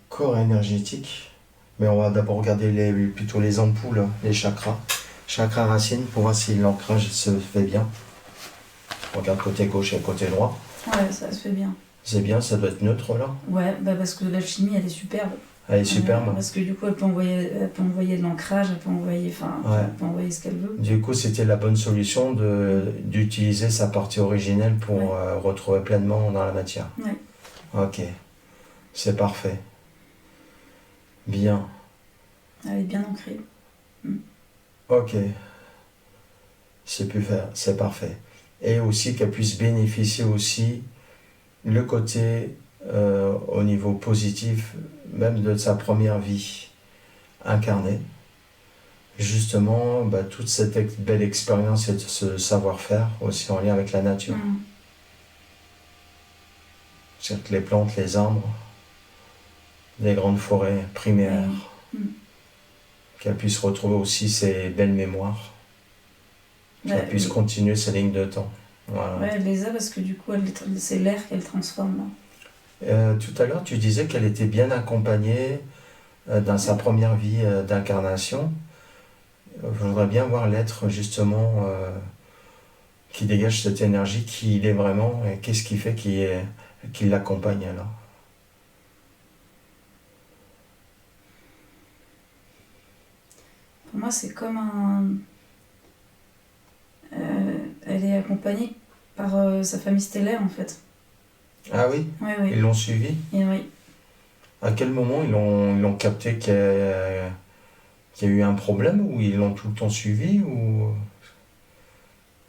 corps énergétiques. Mais on va d'abord regarder plutôt les ampoules, les chakras. Chakra racine, pour voir si l'ancrage se fait bien. On regarde côté gauche et côté droit. Ouais, ça se fait bien. C'est bien, ça doit être neutre là. Ouais, bah parce que l'alchimie, elle est superbe. Elle est superbe. Parce que du coup, elle peut envoyer de l'ancrage, elle peut envoyer ce qu'elle veut. Du coup, c'était la bonne solution d'utiliser sa partie originelle pour retrouver pleinement dans la matière. Ouais. Ok, c'est parfait. Bien. Elle est bien ancrée. Ok, c'est parfait. Et aussi qu'elle puisse bénéficier aussi le côté au niveau positif, même de sa première vie incarnée. Justement, toute cette belle expérience et ce savoir-faire aussi en lien avec la nature. C'est-à-dire que les plantes, les arbres, les grandes forêts primaires, qu'elle puisse retrouver aussi ses belles mémoires, qu'elle puisse continuer sa ligne de temps. Voilà. Ouais, elle les a parce que du coup, c'est l'air qu'elle transforme là. Tout à l'heure, tu disais qu'elle était bien accompagnée dans sa première vie d'incarnation. Je voudrais bien voir l'être justement qui dégage cette énergie, qui il est vraiment, et qu'est-ce qui fait qu'il l'accompagne alors. Pour moi, c'est comme elle est accompagnée par sa famille stellaire en fait. Ah oui. Oui. Ils l'ont suivi. Et oui. À quel moment ils l'ont capté qu'il y a eu un problème, ou ils l'ont tout le temps suivi, ou...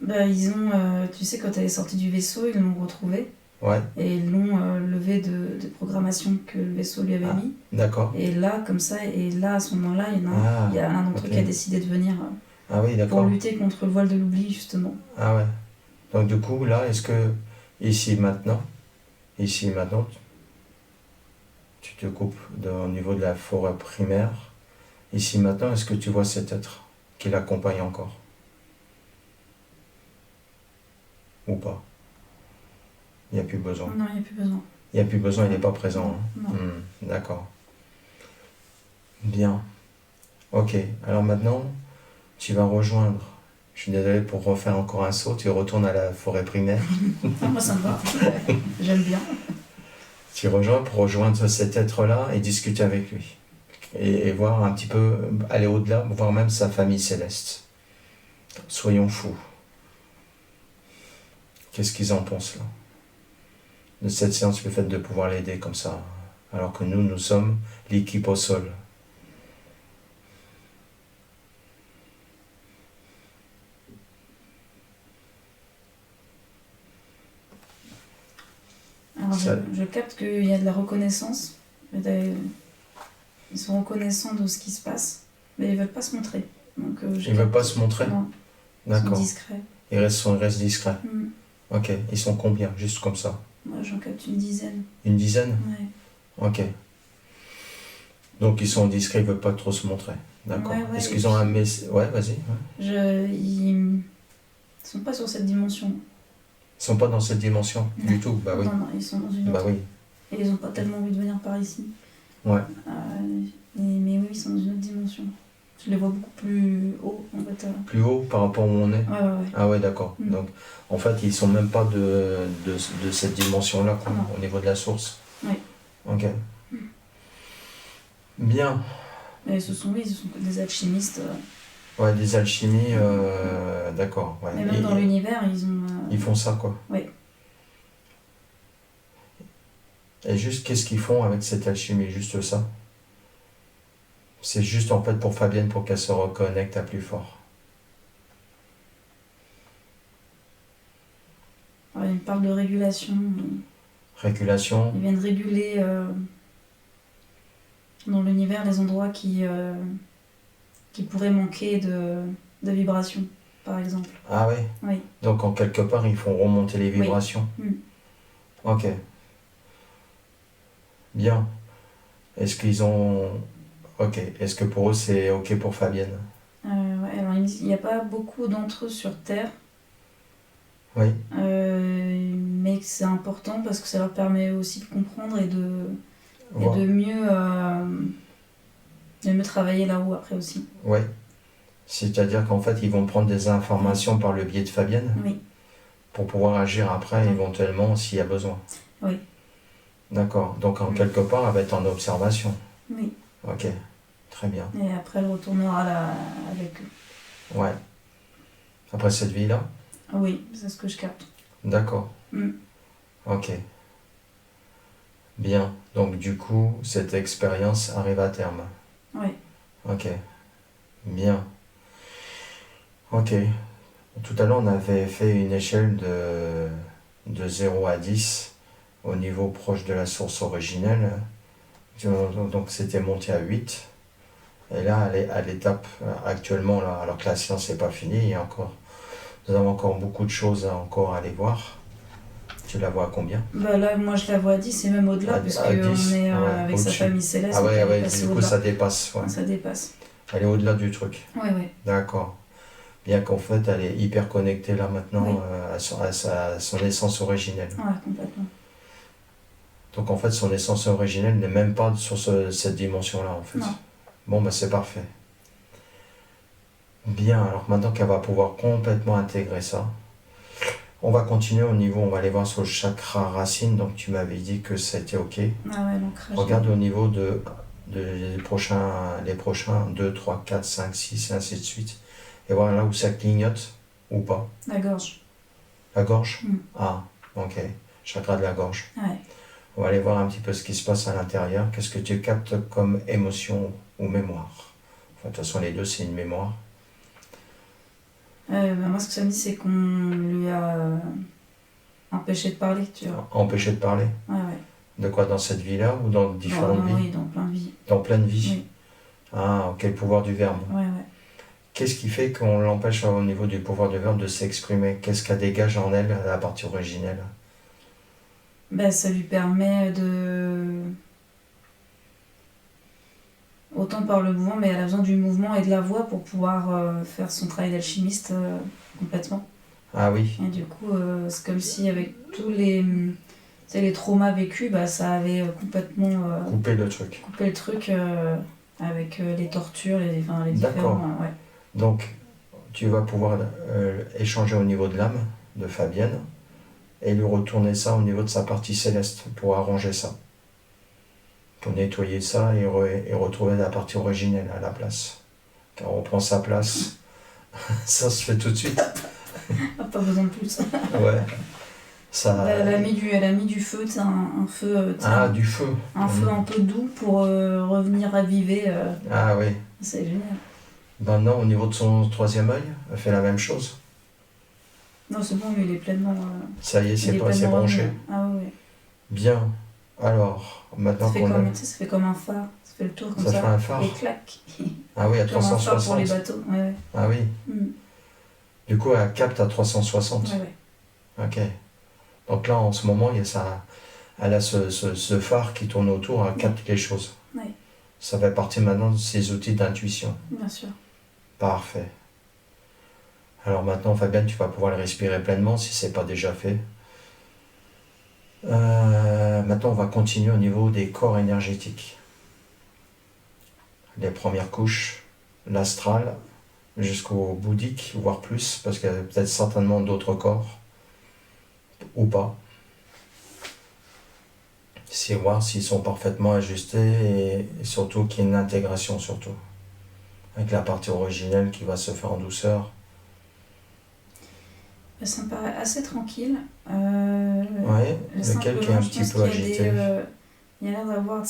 Ils ont, tu sais, quand elle est sortie du vaisseau, ils l'ont retrouvée. Ouais. Et ils l'ont levé de programmation que le vaisseau lui avait mis. D'accord. Et là, comme ça, à ce moment-là, il y a un d'entre eux qui a décidé de venir pour lutter contre le voile de l'oubli, justement. Ah ouais. Donc du coup, là, est-ce que ici maintenant, tu te coupes au niveau de la forêt primaire, ici maintenant, est-ce que tu vois cet être qui l'accompagne encore? Ou pas? Il n'y a plus besoin. Non, il n'y a plus besoin. Il n'y a plus besoin, il n'est pas présent. Non. D'accord. Bien. Ok, alors maintenant, tu vas rejoindre. Je suis désolé pour refaire encore un saut, tu retournes à la forêt primaire. Moi, ça me va. J'aime bien. Tu rejoins pour rejoindre cet être-là et discuter avec lui. Et voir un petit peu, aller au-delà, voir même sa famille céleste. Soyons fous. Qu'est-ce qu'ils en pensent là? De cette séance, le fait de pouvoir l'aider comme ça, alors que nous sommes l'équipe au sol. Alors je capte qu'il y a de la reconnaissance. Ils sont reconnaissants de ce qui se passe, mais ils ne veulent pas se montrer. Donc, ils ne veulent pas se montrer? Non. D'accord. Ils sont discrets. Ils restent discrets. Ok, ils sont combien, juste comme ça? Moi, j'en capte une dizaine. Une dizaine? Ouais. Ok. Donc ils sont discrets, ils ne veulent pas trop se montrer. D'accord. Ouais, Est-ce qu'ils ont un message? Ouais, vas-y. Ouais. Ils ne sont pas sur cette dimension. Ils ne sont pas dans cette dimension du tout? Bah oui. Non, ils sont dans une autre. Bah oui. Et ils n'ont pas tellement envie de venir par ici. Ouais. Mais oui, ils sont dans une autre dimension. Je les vois beaucoup plus haut, en fait. Plus haut par rapport où on est? Ouais. Ah ouais, d'accord. Donc, en fait, ils sont même pas de cette dimension-là, au niveau de la source. Oui. Ok. Bien. Mais ce sont des alchimistes. Ouais, des alchimies, d'accord. Ouais. Mais même dans l'univers, ils ont... Ils font ça, quoi. Oui. Et juste, qu'est-ce qu'ils font avec cette alchimie? Juste ça? C'est juste, en fait, pour Fabienne, pour qu'elle se reconnecte à plus fort. Alors, ils parlent de régulation. Régulation? Ils viennent réguler dans l'univers les endroits qui pourraient manquer de vibration. par exemple. Ah oui. Oui. Donc en quelque part, ils font remonter les vibrations. Mm. Ok. Bien. Est-ce qu'ils ont... Ok. Est-ce que pour eux, c'est ok pour Fabienne? Ouais, alors, il n'y a pas beaucoup d'entre eux sur Terre, Oui. mais que c'est important parce que ça leur permet aussi de comprendre et de Voir. de mieux travailler là-haut après aussi. Oui. C'est-à-dire qu'en fait, ils vont prendre des informations par le biais de Fabienne Oui, pour pouvoir agir après, Oui. éventuellement, s'il y a besoin. oui, D'accord. Donc en Mm. quelque part, elle va être en observation. oui. Ok. Très bien. Et après, elle retournera là avec eux. Ouais. Après cette vie-là? Oui, c'est ce que je capte. D'accord. Mm. Ok. Bien. Donc du coup, cette expérience arrive à terme. Oui, Ok. Bien. Ok. Tout à l'heure, on avait fait une échelle de 0 à 10 au niveau proche de la source originelle. Donc c'était monté à 8. Et là, elle est à l'étape actuellement, là, alors que la séance n'est pas finie, nous avons encore beaucoup de choses à encore aller voir. Tu la vois à combien? bah là, moi je la vois à 10 et même au-delà, parce À 10? qu'on est Ah ouais, avec sa au-dessus. famille céleste, Ah donc ouais, elle est ouais, passée du coup au-delà. ça dépasse. Ouais. Ça dépasse. Elle est au-delà du truc. Oui, oui. D'accord. Bien qu'en fait, elle est hyper connectée là maintenant Oui. à son essence originelle. Ouais, complètement. Donc en fait, son essence originelle n'est même pas sur cette dimension-là en fait. Non. Bon, bah c'est parfait. Bien, alors maintenant qu'elle va pouvoir complètement intégrer ça, on va continuer au niveau, on va aller voir sur le chakra racine, donc tu m'avais dit que c'était ok. Ah ouais, l'ancrage. Regarde au niveau les prochains 2, 3, 4, 5, 6 et ainsi de suite. Et voir là où ça clignote ou pas. La gorge. La gorge? Mm. Ah, ok. Chakra de la gorge. Ouais. On va aller voir un petit peu ce qui se passe à l'intérieur. Qu'est-ce que tu captes comme émotion ou mémoire? Enfin, de toute façon, les deux, c'est une mémoire. Bah, moi, ce que ça me dit, c'est qu'on lui a empêché de parler, tu vois. Empêché de parler? Ouais, ouais. De quoi? Dans cette vie-là ou dans différentes vies? Oui, dans plein de vies. Dans plein de vies? Oui. Ah, ok, le pouvoir du verbe. Ouais, ouais. Qu'est-ce qui fait qu'on l'empêche au niveau du pouvoir du verbe de s'exprimer? Qu'est-ce qu'elle dégage en elle, la partie originelle? Bah, ça lui permet de... Autant par le mouvement, mais elle a besoin du mouvement et de la voix pour pouvoir faire son travail d'alchimiste complètement. Ah oui. Et du coup, c'est comme si avec tous les traumas vécus, bah, ça avait complètement Couper le truc. coupé le truc avec les tortures, les D'accord. différents... ouais. Donc, tu vas pouvoir échanger au niveau de l'âme de Fabienne et lui retourner ça au niveau de sa partie céleste pour arranger ça. Pour nettoyer ça et retrouver la partie originelle à la place. Quand on reprend sa place, ça se fait tout de suite. Ah, pas besoin de plus. Ouais. Ça... Elle a mis du feu, un feu... Ah, du feu. Un feu un peu doux pour revenir raviver. Ah oui. C'est génial. Maintenant, au niveau de son troisième œil, elle fait la même chose. Non, c'est bon, lui, il est pleinement... Ça y est, c'est pleinement branché. revenu. Ah oui. Bien. Alors, maintenant Ça fait, qu'on a... ça fait comme un phare. Ça fait le tour comme ça. Ça fait un phare. Et clac. Ah oui, à Comme un phare 360. pour les bateaux. Ouais, ouais. Ah oui. Mm. Du coup, elle capte à 360. Ouais, ouais. Ok. Donc là, en ce moment, il y a ça... elle a ce phare qui tourne autour, elle capte les choses. Ouais. Ça fait partie maintenant de ses outils d'intuition. Bien sûr. Parfait. Alors maintenant, Fabienne, tu vas pouvoir le respirer pleinement si ce n'est pas déjà fait. Maintenant, on va continuer au niveau des corps énergétiques. Les premières couches, l'astral, jusqu'au bouddhique, voire plus, parce qu'il y a peut-être certainement d'autres corps, ou pas. C'est voir s'ils sont parfaitement ajustés et surtout qu'il y ait une intégration surtout. Avec la partie originelle qui va se faire en douceur. Ça me paraît assez tranquille. Ouais, lequel qui est un petit peu agité. Il y a l'air d'avoir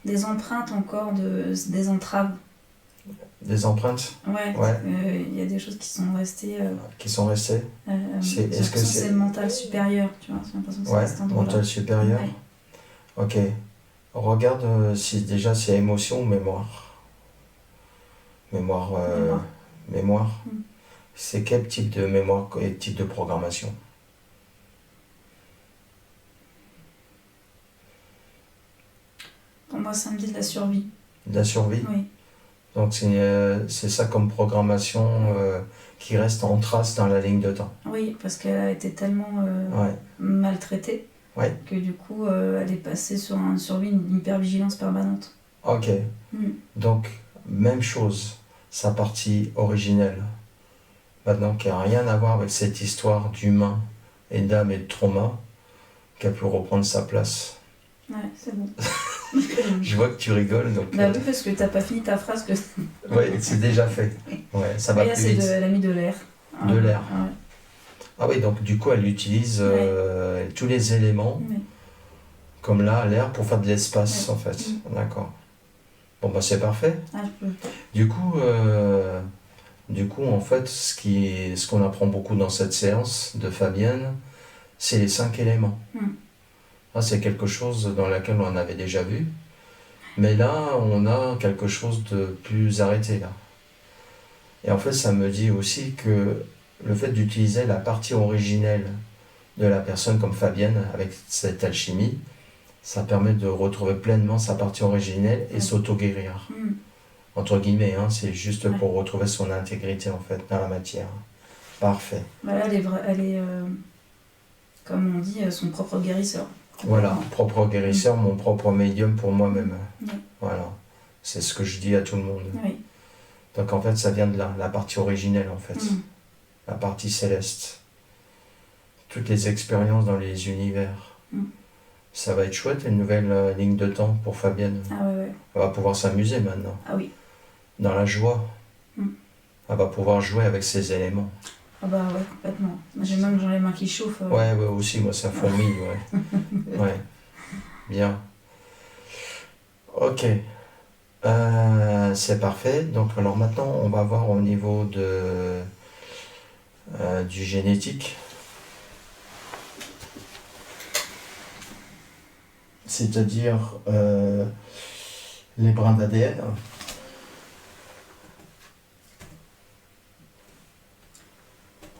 des empreintes encore, des entraves. Des empreintes? Ouais. Ouais. Il y a des choses qui sont restées. Qui sont restées? J'ai l'impression que c'est le mental supérieur, tu vois. J'ai l'impression que c'est à cet endroit-là. Mental supérieur. Ouais. Ok. Regarde si déjà c'est émotion ou mémoire. Mémoire. C'est quel type de mémoire, quel type de programmation? Pour moi, ça me dit de la survie. De la survie? Oui, Donc c'est ça comme programmation qui reste en trace dans la ligne de temps. oui, parce qu'elle a été tellement Ouais, maltraitée ouais, que du coup, elle est passée sur une survie, une hypervigilance permanente. ok. Mm. Donc, même chose, sa partie originelle. Maintenant, qui n'a rien à voir avec cette histoire d'humain et d'âme et de trauma, qui a pu reprendre sa place. Ouais, c'est bon. Je vois que tu rigoles, donc... Bah oui, parce que t'as pas fini ta phrase que. ouais, c'est déjà fait. Ouais, ça va Oui, là, plus c'est vite. elle a mis de l'air. De l'air. Ouais. Ah oui, donc du coup, elle utilise tous les éléments, Ouais. comme là, l'air, pour faire de l'espace, Ouais. en fait. D'accord. Bon, bah c'est parfait. Ah, je peux. Du coup, en fait, ce qu'on apprend beaucoup dans cette séance de Fabienne, c'est les 5 éléments. Là, c'est quelque chose dans lequel on avait déjà vu. Mais là, on a quelque chose de plus arrêté, là. Et en fait, ça me dit aussi que le fait d'utiliser la partie originelle de la personne comme Fabienne, avec cette alchimie, ça permet de retrouver pleinement sa partie originelle et s'auto-guérir. Entre guillemets, hein, c'est juste pour retrouver son intégrité, en fait, dans la matière. Parfait. Bah là, elle est comme on dit, son propre guérisseur. Voilà, propre guérisseur, mon propre médium pour moi-même. Oui. Voilà, c'est ce que je dis à tout le monde. Oui. Donc en fait, ça vient de là, la partie originelle en fait, la partie céleste. Toutes les expériences dans les univers. Ça va être chouette, une nouvelle ligne de temps pour Fabienne. Ah ouais. Elle va pouvoir s'amuser maintenant. Ah oui. Dans la joie. Elle va pouvoir jouer avec ses éléments. Ah bah ouais, complètement. J'en ai les mains qui chauffent. Ouais, aussi, moi ça fourmille, ouais. Ouais, bien. Ok. C'est parfait. Donc alors maintenant, on va voir au niveau du génétique. C'est-à-dire les brins d'ADN.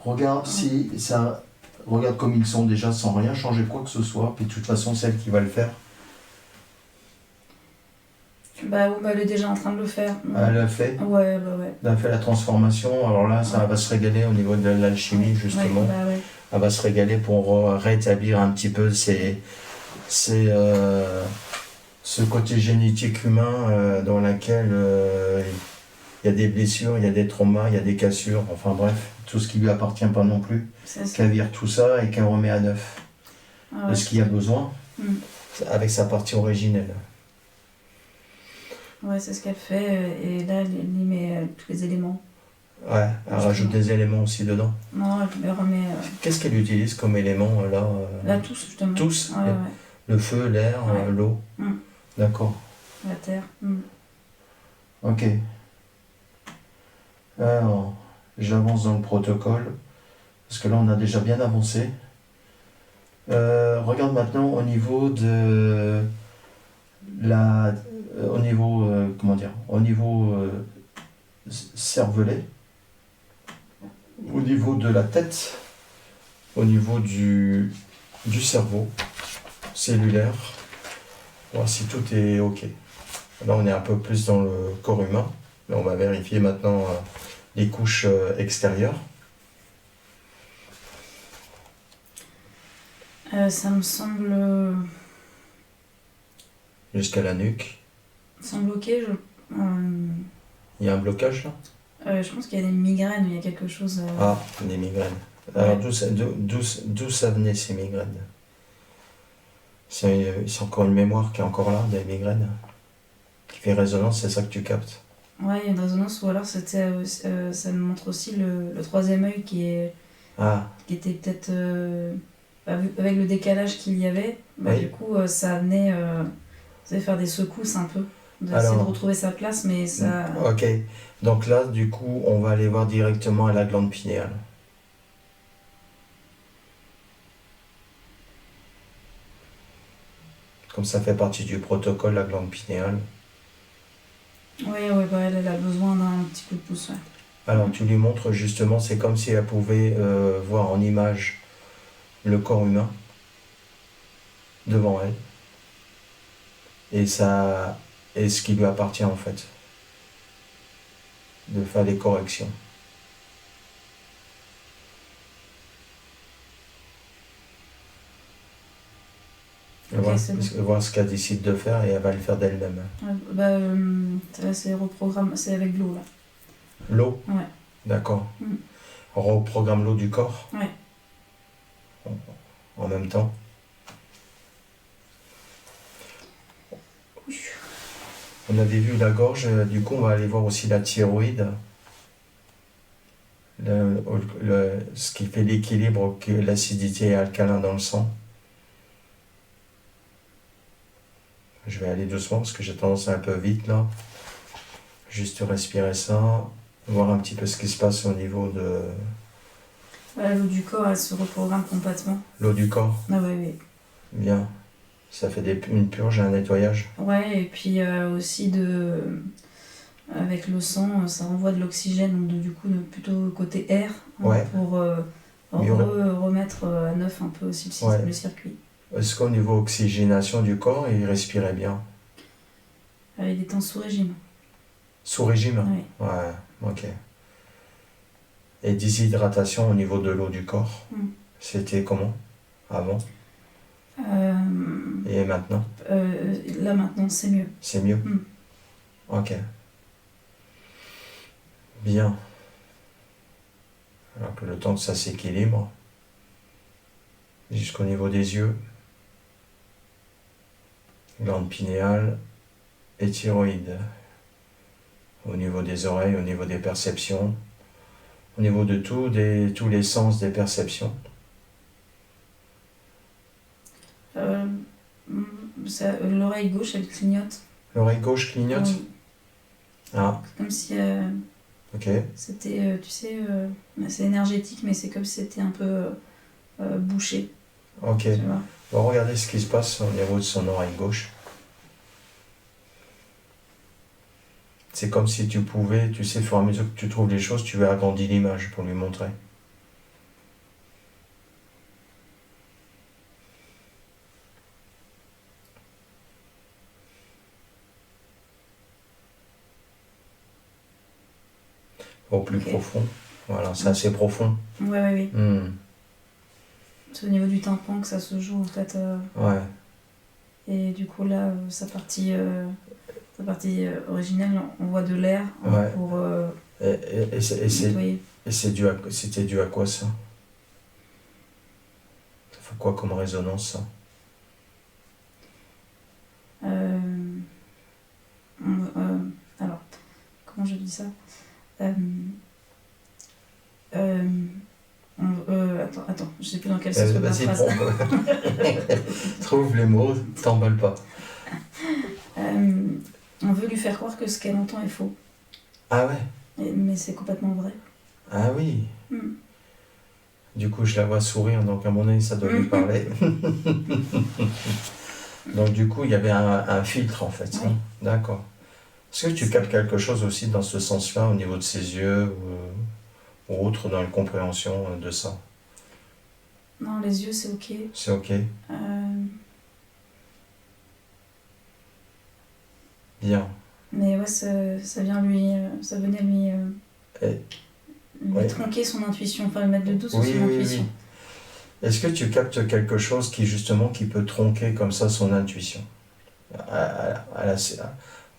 Regarde si ça, regarde comme ils sont déjà sans rien changer quoi que ce soit. Puis de toute façon, c'est elle qui va le faire. Bah oui, elle est déjà en train de le faire. Elle a fait. Ouais, bah ouais. Elle a fait la transformation. Alors là, ça va se régaler au niveau de l'alchimie justement. Ouais, bah ouais. Elle va se régaler pour rétablir un petit peu ce côté génétique humain dans lequel il y a des blessures, il y a des traumas, il y a des cassures, enfin bref, tout ce qui lui appartient pas non plus. Qu'elle vire tout ça et qu'elle remet à neuf. Ah ouais. De ce qu'il y a besoin, avec sa partie originelle. Ouais, c'est ce qu'elle fait, et là, elle y met tous les éléments. Ouais, elle rajoute des éléments aussi dedans. Non, elle remet. Qu'est-ce qu'elle utilise comme élément là Là, tous, justement. Tous Ouais. Le feu, l'air, l'eau. D'accord. La terre. Ok. Alors, j'avance dans le protocole, parce que là on a déjà bien avancé. Regarde maintenant au niveau de au niveau, au niveau cervelet, au niveau de la tête, au niveau du cerveau cellulaire, voir si tout est ok. Là on est un peu plus dans le corps humain, mais on va vérifier maintenant les couches extérieures. Ça me semble. Jusqu'à la nuque. Sans bloquer, Il y a un blocage là? je pense qu'il y a des migraines, il y a quelque chose. Ah, des migraines. Alors d'où ça venait ces migraines? C'est encore une mémoire qui est encore là, des migraines, qui fait résonance, c'est ça que tu captes? Ouais, il y a une résonance, ou alors c'était, ça me montre aussi le troisième œil qui était peut-être. Avec le décalage qu'il y avait, Oui. Du coup, ça venait faire des secousses un peu, d'essayer de retrouver sa place, mais ça. Ok, donc là, du coup, on va aller voir directement à la glande pinéale. Comme ça fait partie du protocole, la glande pinéale. Ouais, bah elle a besoin d'un petit coup de pouce, ouais. Alors tu lui montres justement, c'est comme si elle pouvait voir en image le corps humain devant elle et ça et ce qui lui appartient en fait, de faire des corrections. Et Ok, c'est bon. voir ce qu'elle décide de faire et elle va le faire d'elle-même. Ouais, là, c'est reprogramme, c'est avec l'eau là. L'eau, Ouais. d'accord. Mm. On reprogramme l'eau du corps Ouais. en même temps. On avait vu la gorge, du coup on va aller voir aussi la thyroïde, ce qui fait l'équilibre, que l'acidité et alcalin dans le sang. Je vais aller doucement parce que j'ai tendance à un peu vite là. Juste respirer ça, voir un petit peu ce qui se passe au niveau de Voilà, l'eau du corps, elle se reprogramme complètement. l'eau du corps. Ah ouais, ouais. Bien. Ça fait une purge, un nettoyage. Ouais, et puis aussi avec le sang, ça renvoie de l'oxygène, donc du coup plutôt côté air, hein, Ouais. pour remettre à neuf un peu aussi Ouais. le circuit. Est-ce qu'au niveau oxygénation du corps, il respirait bien? Il était en sous-régime. Sous régime? Ouais. Ouais, ok. Et déshydratation au niveau de l'eau du corps, c'était comment avant? Et maintenant? Là maintenant, c'est mieux. C'est mieux? Ok. Bien. Alors que le temps que ça s'équilibre, jusqu'au niveau des yeux, glande pinéale et thyroïde, au niveau des oreilles, au niveau des perceptions, au niveau de tous les sens des perceptions. L'oreille gauche, elle clignote. L'oreille gauche clignote? Oui. Ah, C'est comme si ok. c'était, tu sais, c'est énergétique, mais c'est comme si c'était un peu bouché. Ok. Tu vois. On va regarder ce qui se passe au niveau de son oreille gauche. C'est comme si tu pouvais, tu sais, au fur et à mesure que tu trouves les choses, tu veux agrandir l'image pour lui montrer. Au plus profond. Voilà, c'est assez profond. Ouais. C'est au niveau du tympan que ça se joue en fait. Ouais. Et du coup là, sa partie originelle, on voit de l'air pour nettoyer. Et c'était dû à quoi ça? Ça fait quoi comme résonance ça? Alors, comment je dis ça? Attends, je sais plus dans quel sens la phrase. Trouve les mots, t'emballe pas. On veut lui faire croire que ce qu'elle entend est faux. Ah ouais? Mais c'est complètement vrai. Ah oui. Du coup, je la vois sourire, donc à mon avis, ça doit lui parler. Donc du coup, il y avait un filtre en fait. Oui. D'accord. Est-ce que tu captes quelque chose aussi dans ce sens-là, au niveau de ses yeux ou autre dans la compréhension de ça? Non, les yeux, c'est ok. C'est ok. Bien. Mais ouais, ça venait lui tronquer son intuition, enfin mettre le doute sur son intuition. Oui. Est-ce que tu captes quelque chose qui justement qui peut tronquer comme ça son intuition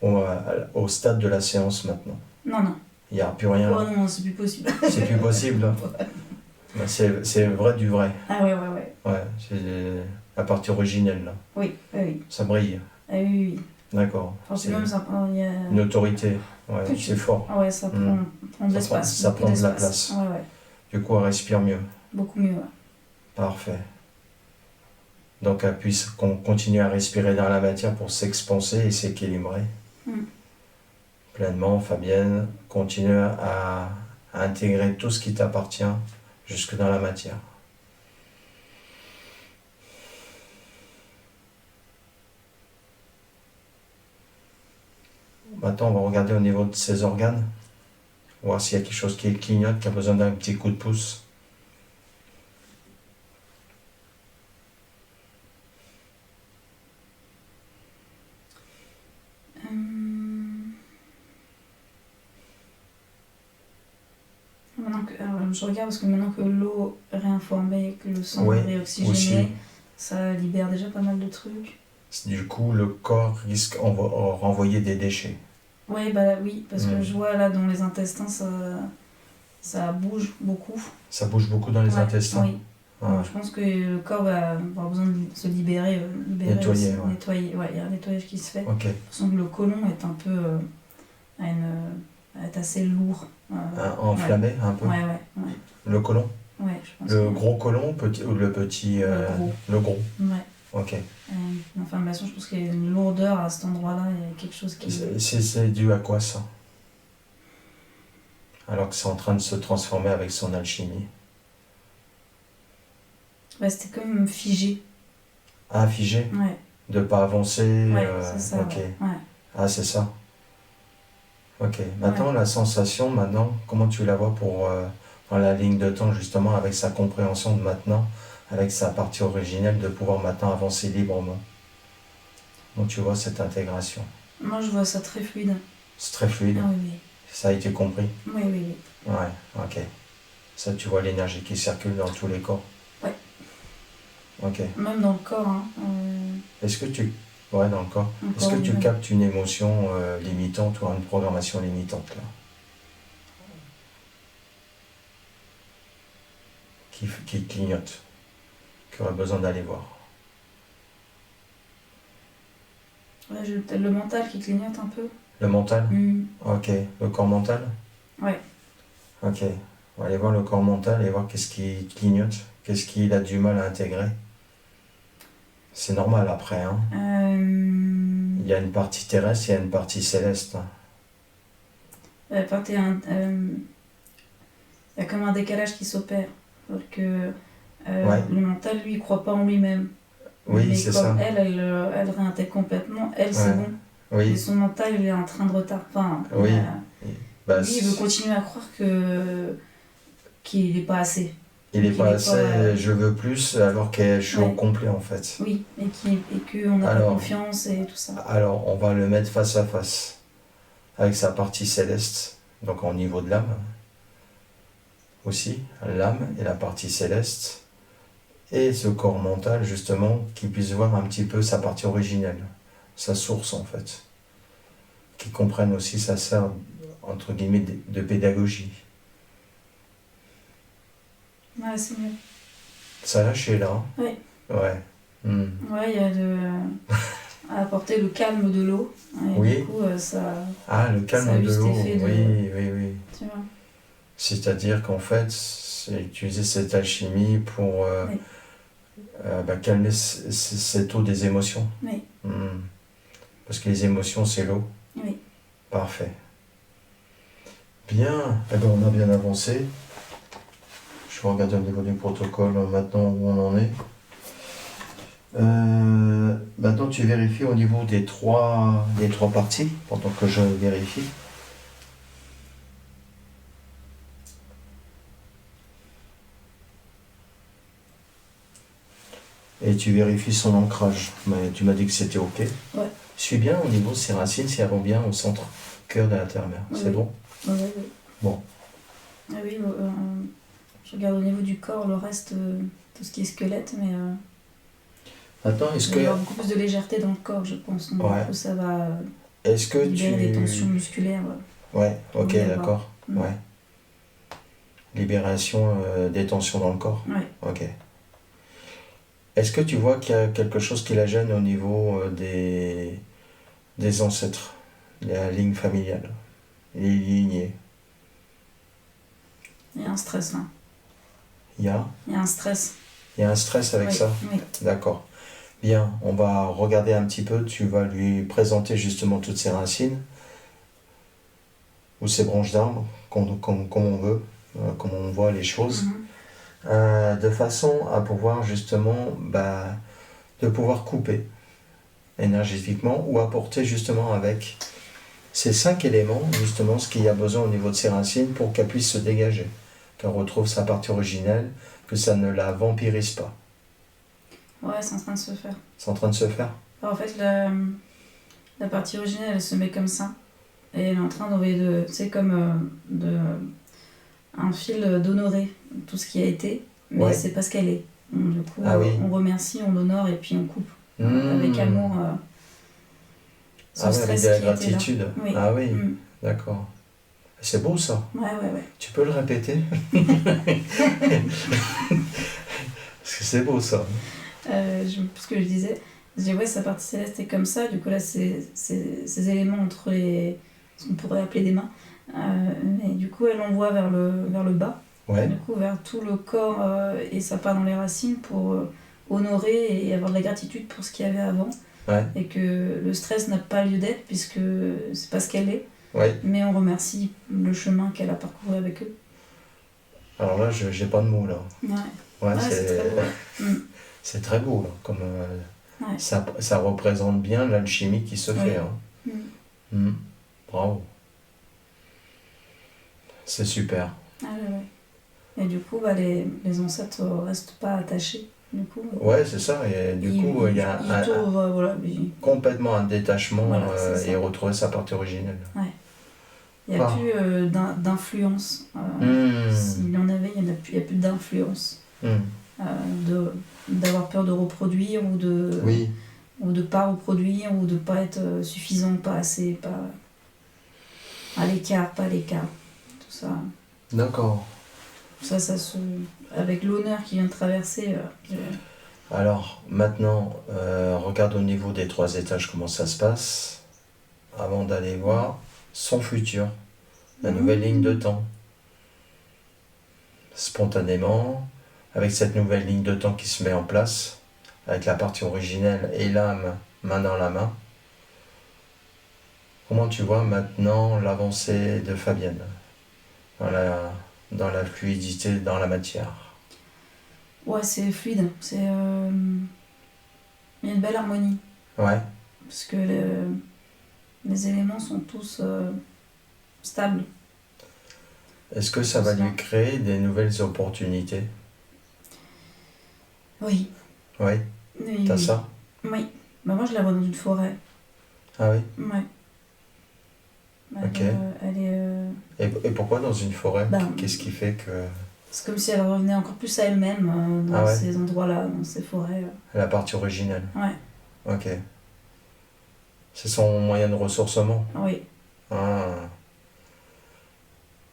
au stade de la séance maintenant? Non. Il n'y a plus rien. Oh non, c'est plus possible. C'est plus possible. C'est vrai du vrai. Ah ouais. Ouais, c'est la partie originelle là. Oui. Ça brille. Ah oui. D'accord. Enfin, c'est même ça. Il y a... Une autorité. Ouais, c'est fort. Ah ouais, ça prend de l'espace. Ça prend de la place. Ouais. Du coup, elle respire mieux. Beaucoup mieux, ouais. Parfait. Donc, elle puisse continuer à respirer dans la matière pour s'expanser et s'équilibrer. Pleinement, Fabienne, continue à intégrer tout ce qui t'appartient jusque dans la matière. Maintenant, on va regarder au niveau de ses organes. Voir s'il y a quelque chose qui clignote, qui a besoin d'un petit coup de pouce. Je regarde parce que maintenant que l'eau est réinformée, que le sang Oui, est réoxygéné, aussi. ça libère déjà pas mal de trucs. Du coup, le corps risque de renvoyer des déchets. Ouais, bah oui, parce que Mm. je vois là dans les intestins, ça bouge beaucoup. Ça bouge beaucoup dans les Ouais, intestins. oui. Ouais. Donc, je pense que le corps va avoir besoin de se libérer, Nettoyer, aussi, ouais. nettoyer. Ouais, il y a un nettoyage qui se fait. Ok. De toute façon, le côlon est un peu. Est assez lourd. Enflammé un peu. Ouais, ouais, ouais. Le côlon. Ouais, je pense Le que- gros côlon ou le petit. Le gros. Le gros. Ouais. Ok. Une inflammation, je pense qu'il y a une lourdeur à cet endroit-là, il y a quelque chose qui. C'est dû à quoi ça? Alors que c'est en train de se transformer avec son alchimie. Ouais, c'était comme figé. Ah, figé? Ouais, De pas avancer. ouais, c'est ça. Ok. Ouais. Ah, c'est ça. Ok. Maintenant, la sensation, comment tu la vois dans la ligne de temps, justement, avec sa compréhension de maintenant, avec sa partie originelle, de pouvoir maintenant avancer librement. Donc, tu vois cette intégration. Moi, je vois ça très fluide. C'est très fluide. Ah oui, Ça a été compris. oui. Oui, oui, oui. Ouais, ok. Ça, tu vois l'énergie qui circule dans tous les corps. Ouais. Ok. Même dans le corps. Hein. Est-ce que tu... Ouais, dans le corps. Est-ce que tu lui-même. captes une émotion limitante ou une programmation limitante, là? Qui clignote, qui aurait besoin d'aller voir. Ouais, j'ai peut-être le mental qui clignote un peu. Le mental? Mm. Ok. Le corps mental? Ouais. Ok. On va aller voir le corps mental et voir qu'est-ce qui clignote, qu'est-ce qu'il a du mal à intégrer. C'est normal après, hein. Il y a une partie terrestre, il y a une partie céleste. Enfin, il y a comme un décalage qui s'opère. Alors que le mental, lui, il croit pas en lui-même. Oui, mais c'est comme ça. elle réintègre complètement, c'est Ouais. bon. Oui. Et son mental, il est en train de retard. Enfin, Oui. Bah, lui, il veut continuer à croire qu'il n'est pas assez. Il n'est qu'il pas est assez, pas, je veux plus, alors que je suis au Ouais. complet en fait. Oui, et qu'on n'a pas Alors- confiance et tout ça. Alors, on va le mettre face à face, avec sa partie céleste, donc au niveau de l'âme aussi, l'âme et la partie céleste, et ce corps mental justement, qui puisse voir un petit peu sa partie originelle, sa source en fait, qui comprenne aussi, ça sert entre guillemets de pédagogie. Ouais, c'est mieux. Ça lâche là. Oui. Ouais. Ouais, il y a à apporter le calme de l'eau. Et Oui. du coup, ça. Ah, le Ça a calme eu de cet l'eau, effet de- oui. Tu vois. C'est-à-dire qu'en fait, c'est utiliser cette alchimie pour Oui. calmer cette eau des émotions. Oui. Parce que les émotions, c'est l'eau. Oui. Parfait. Bien, eh ben, on a bien avancé. Je vais regarder au niveau du protocole maintenant où on en est. Maintenant, tu vérifies au niveau des trois parties, pendant que je vérifie. Et tu vérifies son ancrage. Mais tu m'as dit que c'était OK. Ouais. Suis bien au niveau de ses racines, si elles vont bien au centre, cœur de la terre-mère. Oui. C'est bon? Oui. Bon. Ah oui, je regarde au niveau du corps, le reste, tout ce qui est squelette, mais Attends, est-ce il va y que... avoir beaucoup plus de légèreté dans le corps, je pense. Donc, Ouais. du coup, ça va Est-ce que libérer des tensions musculaires. Ouais, ok, Oui, d'accord. Mm. Ouais. Libération des tensions dans le corps. Ouais. Ok. Est-ce que tu vois qu'il y a quelque chose qui la gêne au niveau des ancêtres, la ligne familiale, les lignées? Il y a un stress là. Il y a Un stress. un stress avec Oui, ça? oui. D'accord. Bien, on va regarder un petit peu, tu vas lui présenter justement toutes ses racines, ou ses branches d'arbres, comme on veut, comme on voit les choses. De façon à pouvoir justement de pouvoir couper énergétiquement ou apporter justement avec ces 5 éléments, justement, ce qu'il y a besoin au niveau de ces racines pour qu'elle puisse se dégager, qu'elle retrouve sa partie originelle, que ça ne la vampirise pas. Ouais, c'est en train de se faire. C'est en train de se faire. Alors, en fait, la partie originelle, elle se met comme ça. Et elle est en train d'envoyer tu sais, comme un fil d'honorer tout ce qui a été, mais Ouais. c'est pas ce qu'elle est. Donc, du coup, Ah oui. on remercie, on honore et puis on coupe Mmh. avec amour ce Ah ouais, avec stress de la qui était là. gratitude. Oui. Ah oui, Mm. d'accord. C'est beau ça. Ouais. Tu peux le répéter? Parce que c'est beau ça. Ce que je disais, ouais, sa partie céleste est comme ça, du coup là, ces éléments entre ce qu'on pourrait appeler des mains, et du coup, elle envoie vers le bas, Ouais, du coup, vers tout le corps et ça part dans les racines pour honorer et avoir de la gratitude pour ce qu'il y avait avant, ouais, et que le stress n'a pas lieu d'être puisque c'est pas ce qu'elle est, ouais. mais on remercie le chemin qu'elle a parcouru avec eux. Alors là, j'ai pas de mots là. Ouais, Ouais, c'est très beau. Mm. c'est très beau là. Comme, Ouais. ça représente bien l'alchimie qui se fait. Hein. Mm. Mm. Bravo. C'est super. Ah ouais. Et du coup, les ancêtres restent pas attachés. Du coup, Ouais, c'est ça. Et du coup, il y a ils trouvent, voilà, complètement un détachement Voilà, c'est ça. et retrouver sa partie originelle. il n'y a Ah. plus d'influence. Mm. S'il y en avait, il n'y a plus d'influence. Mm. D'avoir peur de reproduire ou de Oui. ou de pas reproduire ou de pas être suffisant, pas assez, pas à l'écart, pas à l'écart. Tout ça. D'accord. Ça se... Avec l'honneur qui vient de traverser. Alors, maintenant, regarde au niveau des 3 étages comment ça se passe, avant d'aller voir son futur, la nouvelle ligne de temps. Spontanément, avec cette nouvelle ligne de temps qui se met en place, avec la partie originelle et l'âme main dans la main, comment tu vois maintenant l'avancée de Fabienne dans la fluidité, dans la matière? Ouais, c'est fluide. Il y a une belle harmonie. Ouais. Parce que les éléments sont tous stables. Est-ce que ça va lui créer des nouvelles opportunités? Oui. Oui. Oui, T'as oui. ça? Oui. Bah, moi, je la vois dans une forêt. Ah oui? Ouais. Ok. Elle est... Et pourquoi dans une forêt? Bah, Qu'est-ce qui fait que c'est comme si elle revenait encore plus à elle-même dans Ah ouais? ces endroits-là, dans ces forêts. La partie originelle? Ouais. Ok. C'est son moyen de ressourcement? Oui. Ah.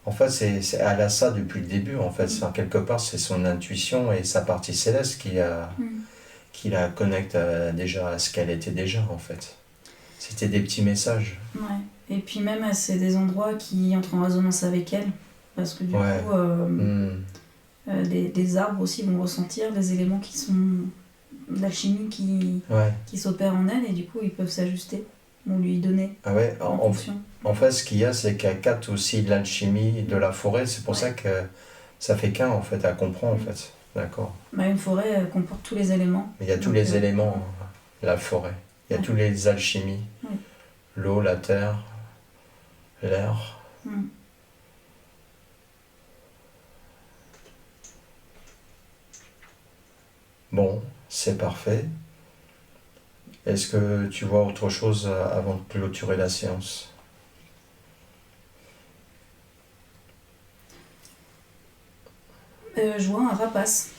En fait, elle a ça depuis le début. En fait, quelque part, c'est son intuition et sa partie céleste qui la connecte déjà à ce qu'elle était déjà, en fait. C'était des petits messages. Ouais. Et puis même, c'est des endroits qui entrent en résonance avec elle. Parce que du Ouais. coup, les arbres aussi vont ressentir les éléments qui sont de la chimie Ouais. qui s'opère en elle. Et du coup, ils peuvent s'ajuster ou lui donner Ah ouais, en fonction. en fait, ce qu'il y a, c'est qu'elle capte aussi l'alchimie de la forêt. C'est pour Ouais. ça que ça fait qu'un, en fait. Elle comprend, en fait. D'accord. Bah, une forêt comporte tous les éléments. Mais il y a tous Donc, les éléments, la forêt. Il y a Ouais. tous les alchimies. Ouais. L'eau, la terre, l'air. Mm. Bon, c'est parfait. Est-ce que tu vois autre chose avant de clôturer la séance? Je vois un rapace.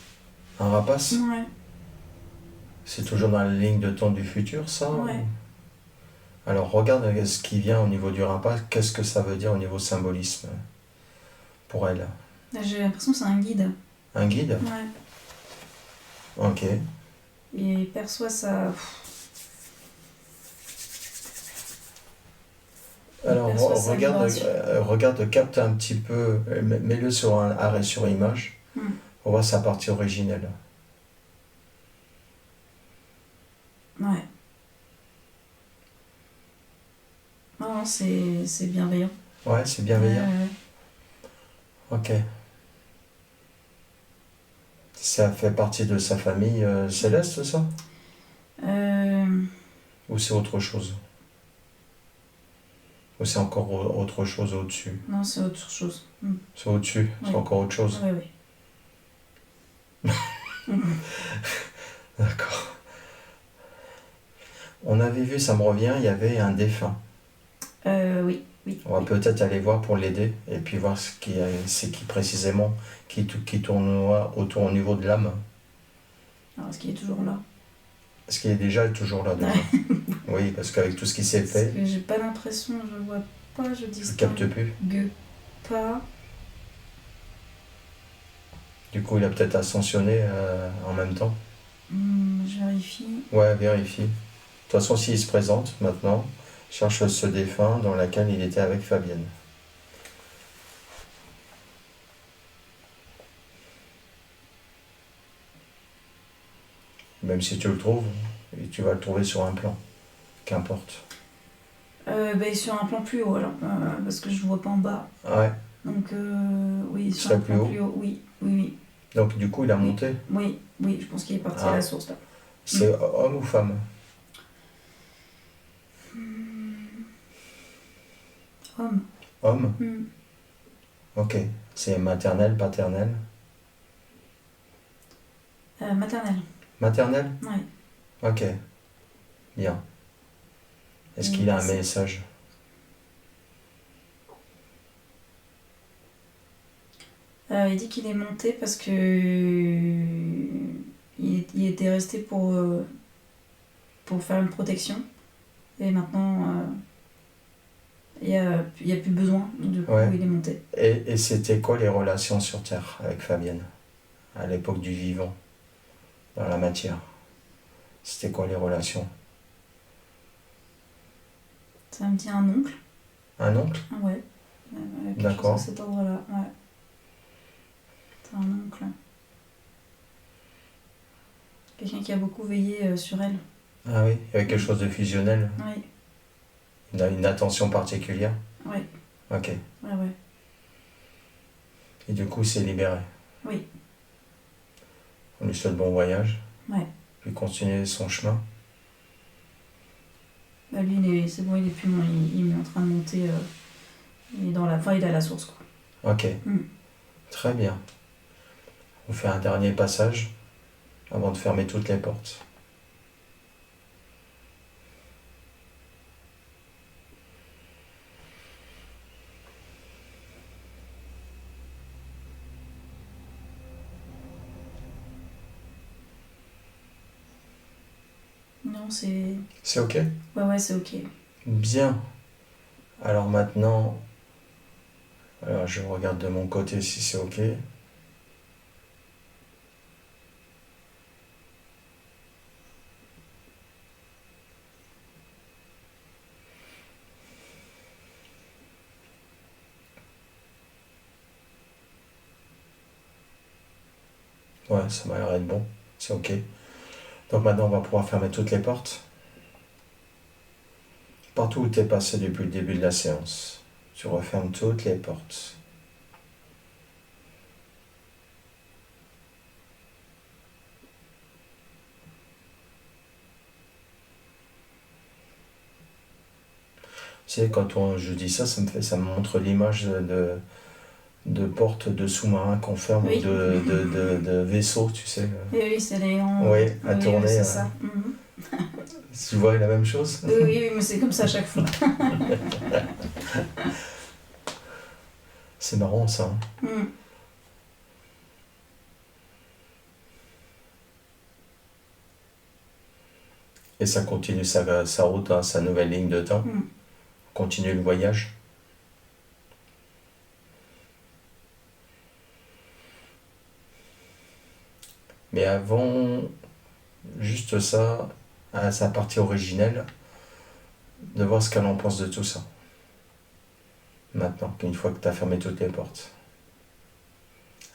Un rapace? Ouais. C'est toujours dans la ligne de temps du futur, ça? Ouais. Ou- Alors regarde ce qui vient au niveau du rapace. Qu'est-ce que ça veut dire au niveau symbolisme pour elle? J'ai l'impression que c'est un guide. Un guide? Ouais. Ok. Et il perçoit ça. Alors perçoit sa vibration. regarde, capte un petit peu, mets-le sur un arrêt sur image. Mm. On voit sa partie originelle. Ouais. Non, c'est bienveillant. Ouais, c'est bienveillant. Ouais. Ok. Ça fait partie de sa famille céleste, ça? Ou c'est autre chose? Ou c'est encore autre chose au-dessus? Non, c'est autre chose. C'est au-dessus, c'est Oui. encore autre chose. Oui, oui. D'accord. On avait vu, ça me revient, il y avait un défunt. Oui, oui. On va Oui. peut-être aller voir pour l'aider et puis voir c'est qui précisément qui tourne autour au niveau de l'âme. Alors, est-ce qu'il est toujours là? Est-ce qu'il est déjà toujours là déjà? Oui, parce qu'avec tout ce qui s'est Parce fait, que j'ai pas l'impression, je vois pas, je je ne capte plus. distingue pas. Du coup, il a peut-être ascensionné en même temps. Je vérifie. Ouais, vérifie. De toute façon, s'il se présente maintenant, cherche ce défunt dans lequel il était avec Fabienne. Même si tu le trouves, tu vas le trouver sur un plan. Qu'importe. Il est sur un plan plus haut alors, parce que je le vois pas en bas. Ouais, Donc, oui, il sur serait un plus plan haut. plus haut. Oui, oui, oui. Donc du coup, il a monté. Oui, oui, je pense qu'il est parti Ah. à la source là. C'est homme ou femme? Homme. Homme? Ok. C'est maternel, paternel? Maternelle. Maternel? Oui. Ok. Bien. Est-ce qu'il a un message? Il dit qu'il est monté parce que il était resté pour faire une protection. Et maintenant, il n'y a plus besoin. Du coup, Ouais. il est monté. Et c'était quoi les relations sur Terre avec Fabienne? À l'époque du vivant, dans la matière. C'était quoi les relations? Ça me dit un oncle. Un oncle? Ah ouais. Quelque D'accord. chose de cet ordre-là. Ouais. C'est un oncle. Quelqu'un qui a beaucoup veillé sur elle. Ah oui, il y avait quelque chose de fusionnel, Oui, une attention particulière. oui, Ok. ouais, ouais. Et du coup, il s'est libéré. Oui. On lui souhaite bon voyage. Ouais. Puis continuer son chemin. Bah lui, c'est bon, il est plus loin. Il est en train de monter. Il est dans la... Enfin, il est à la source, quoi. Ok. Très bien. On fait un dernier passage avant de fermer toutes les portes. Non, c'est... C'est ok? Ouais, c'est ok. Bien. Alors maintenant, je regarde de mon côté si c'est ok. Ouais, ça m'a l'air d'être bon. C'est ok. Donc maintenant, on va pouvoir fermer toutes les portes. Partout où tu es passé depuis le début de la séance, tu refermes toutes les portes. Tu sais, je dis ça, ça me montre l'image de portes de sous-marins qu'on ferme Oui. ou de vaisseaux, tu sais. Oui, c'est les grands... Oui, à oui, tourner. c'est ça. Tu vois la même chose? Oui, mais c'est comme ça à chaque fois. C'est marrant ça. Et ça continue sa route, hein, sa nouvelle ligne de temps. Continue le voyage. Mais avant, juste ça, à sa partie originelle, de voir ce qu'elle en pense de tout ça. Maintenant, qu'une fois que tu as fermé toutes les portes.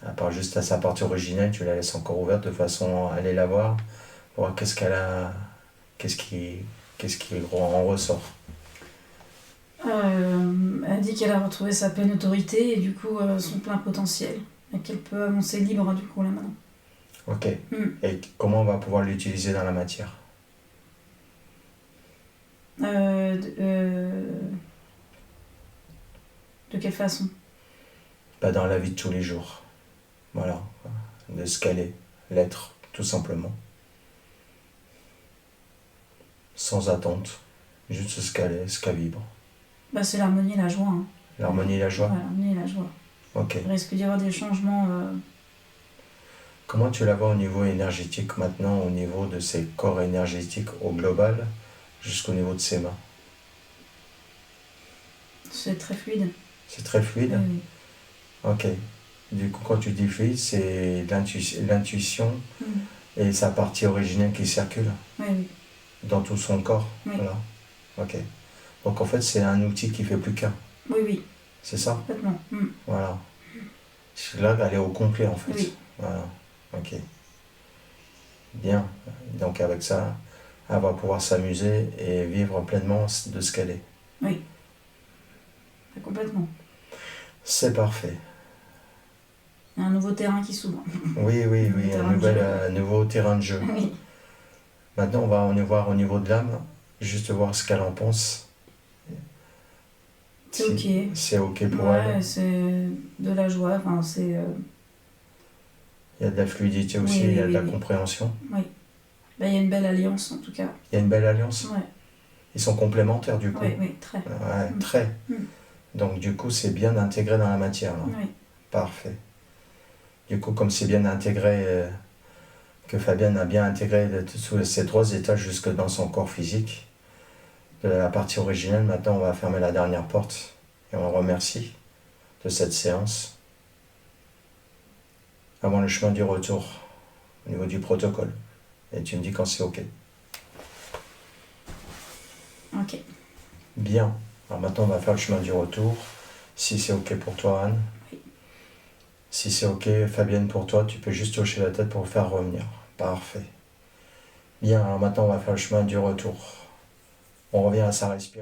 À part juste à sa partie originelle, tu la laisses encore ouverte de façon à aller la voir, voir qu'est-ce qu'elle a, qu'est-ce qui en ressort. Elle dit qu'elle a retrouvé sa pleine autorité et du coup son plein potentiel. Et qu'elle peut avancer libre du coup là maintenant. Ok. Et comment on va pouvoir l'utiliser dans la matière? De quelle façon? Pas dans la vie de tous les jours. Voilà. De ce qu'elle est, l'être, tout simplement. Sans attente. Juste ce qu'elle est, ce qu'elle vibre. Bah, c'est l'harmonie et la joie. Hein. L'harmonie et la joie. Ouais, l'harmonie et la joie. Ok. Il risque d'y avoir des changements. Comment tu la vois au niveau énergétique maintenant, au niveau de ses corps énergétiques au global, jusqu'au niveau de ses mains? C'est très fluide. C'est très fluide? Oui. Ok. Du coup, quand tu dis fluide, c'est l'intuition Mm. et sa partie originelle qui circule Oui, oui. dans tout son corps. Oui. Voilà. Ok. Donc en fait, c'est un outil qui fait plus qu'un. Oui, oui, C'est ça? complètement. Mm. Voilà. Là, elle est au complet en fait. Oui. Voilà. Ok. Bien. Donc avec ça, elle va pouvoir s'amuser et vivre pleinement de ce qu'elle est. Oui. Complètement. C'est parfait. Il y a un nouveau terrain qui s'ouvre. Oui, un nouveau terrain de jeu. Oui. Maintenant, on va en voir au niveau de l'âme, juste voir ce qu'elle en pense. C'est ok. C'est ok pour Ouais, elle. c'est de la joie. Enfin, c'est. Il y a de la fluidité aussi, Oui, il y a oui, de la oui. compréhension. Oui. Bah, il y a une belle alliance en tout cas. Il y a une belle alliance. Ouais. Ils sont complémentaires du coup. Oui, oui, très. Ouais, Mm. très. Mm. Donc du coup, c'est bien intégré dans la matière là. Oui. Parfait. Du coup, comme c'est bien intégré, que Fabienne a bien intégré tous ces 3 étages jusque dans son corps physique, de la partie originelle, maintenant on va fermer la dernière porte et on remercie de cette séance. Avant le chemin du retour, au niveau du protocole. Et tu me dis quand c'est ok. Ok. Bien. Alors maintenant on va faire le chemin du retour. Si c'est ok pour toi, Anne. Oui. Si c'est ok, Fabienne, pour toi, tu peux juste hocher la tête pour le faire revenir. Parfait. Bien, alors maintenant on va faire le chemin du retour. On revient à sa respiration.